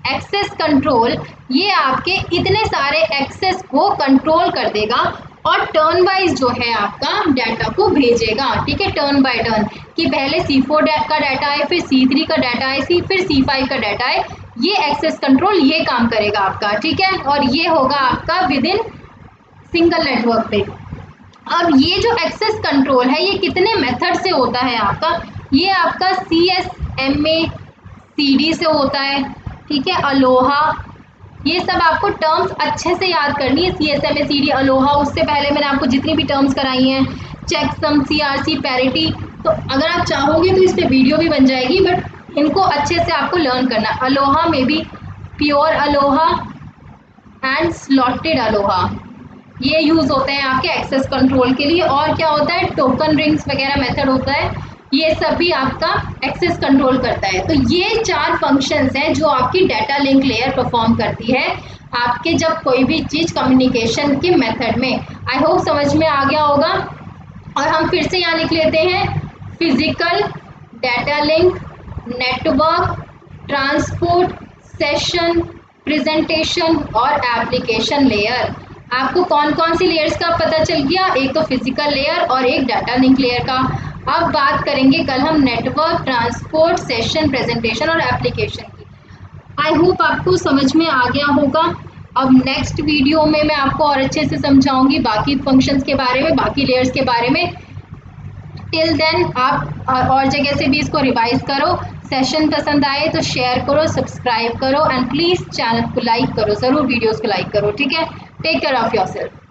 एक्सेस कंट्रोल, ये आपके इतने सारे एक्सेस को कंट्रोल कर देगा और टर्न वाइज जो है आपका डाटा को भेजेगा, ठीक है, टर्न बाय टर्न, कि पहले C4 का डाटा आए, फिर C3 का डाटा आए, फिर C5 का डाटा आए। ये एक्सेस कंट्रोल ये काम करेगा आपका, ठीक है, और ये होगा आपका विद इन सिंगल नेटवर्क पे। अब ये जो एक्सेस कंट्रोल है ये कितने मेथड से होता है आपका, ये आपका CSMA CD से होता है, ठीक है, अलोहा, ये सब आपको टर्म्स अच्छे से याद करनी है, CSMA CD अलोहा। उससे पहले मैंने आपको जितनी भी टर्म्स कराई हैं, चेकसम, CRC, पैरिटी, तो अगर आप चाहोगे तो इस पर वीडियो भी बन जाएगी, बट इनको अच्छे से आपको लर्न करना। अलोहा में भी pure Aloha and slotted Aloha ये यूज़ होते हैं आपके एक्सेस कंट्रोल के लिए। और क्या होता है, टोकन रिंग्स वगैरह मेथड होता है, ये सब भी आपका एक्सेस कंट्रोल करता है। तो ये 4 फंक्शंस हैं जो आपकी डाटा लिंक लेयर परफॉर्म करती है आपके जब कोई भी चीज़ कम्युनिकेशन के मेथड में। आई होप समझ में आ गया होगा। और हम फिर से यहाँ लिख लेते हैं, physical, data link, network, transport, session, presentation और एप्लीकेशन लेयर। आपको कौन कौन सी लेयर्स का पता चल गया, एक तो फिजिकल लेयर और एक डाटा लिंक लेयर का। अब बात करेंगे कल हम नेटवर्क, ट्रांसपोर्ट, सेशन, प्रेजेंटेशन और एप्लीकेशन की। आई होप आपको समझ में आ गया होगा। अब नेक्स्ट वीडियो में मैं आपको और अच्छे से समझाऊंगी बाकी फंक्शंस के बारे में, बाकी लेयर्स के बारे में। टिल देन आप और जगह से भी इसको रिवाइज करो। सेशन पसंद आए तो शेयर करो, सब्सक्राइब करो एंड प्लीज़ चैनल को लाइक करो, ज़रूर वीडियोस को लाइक करो, ठीक है। Take care of yourself.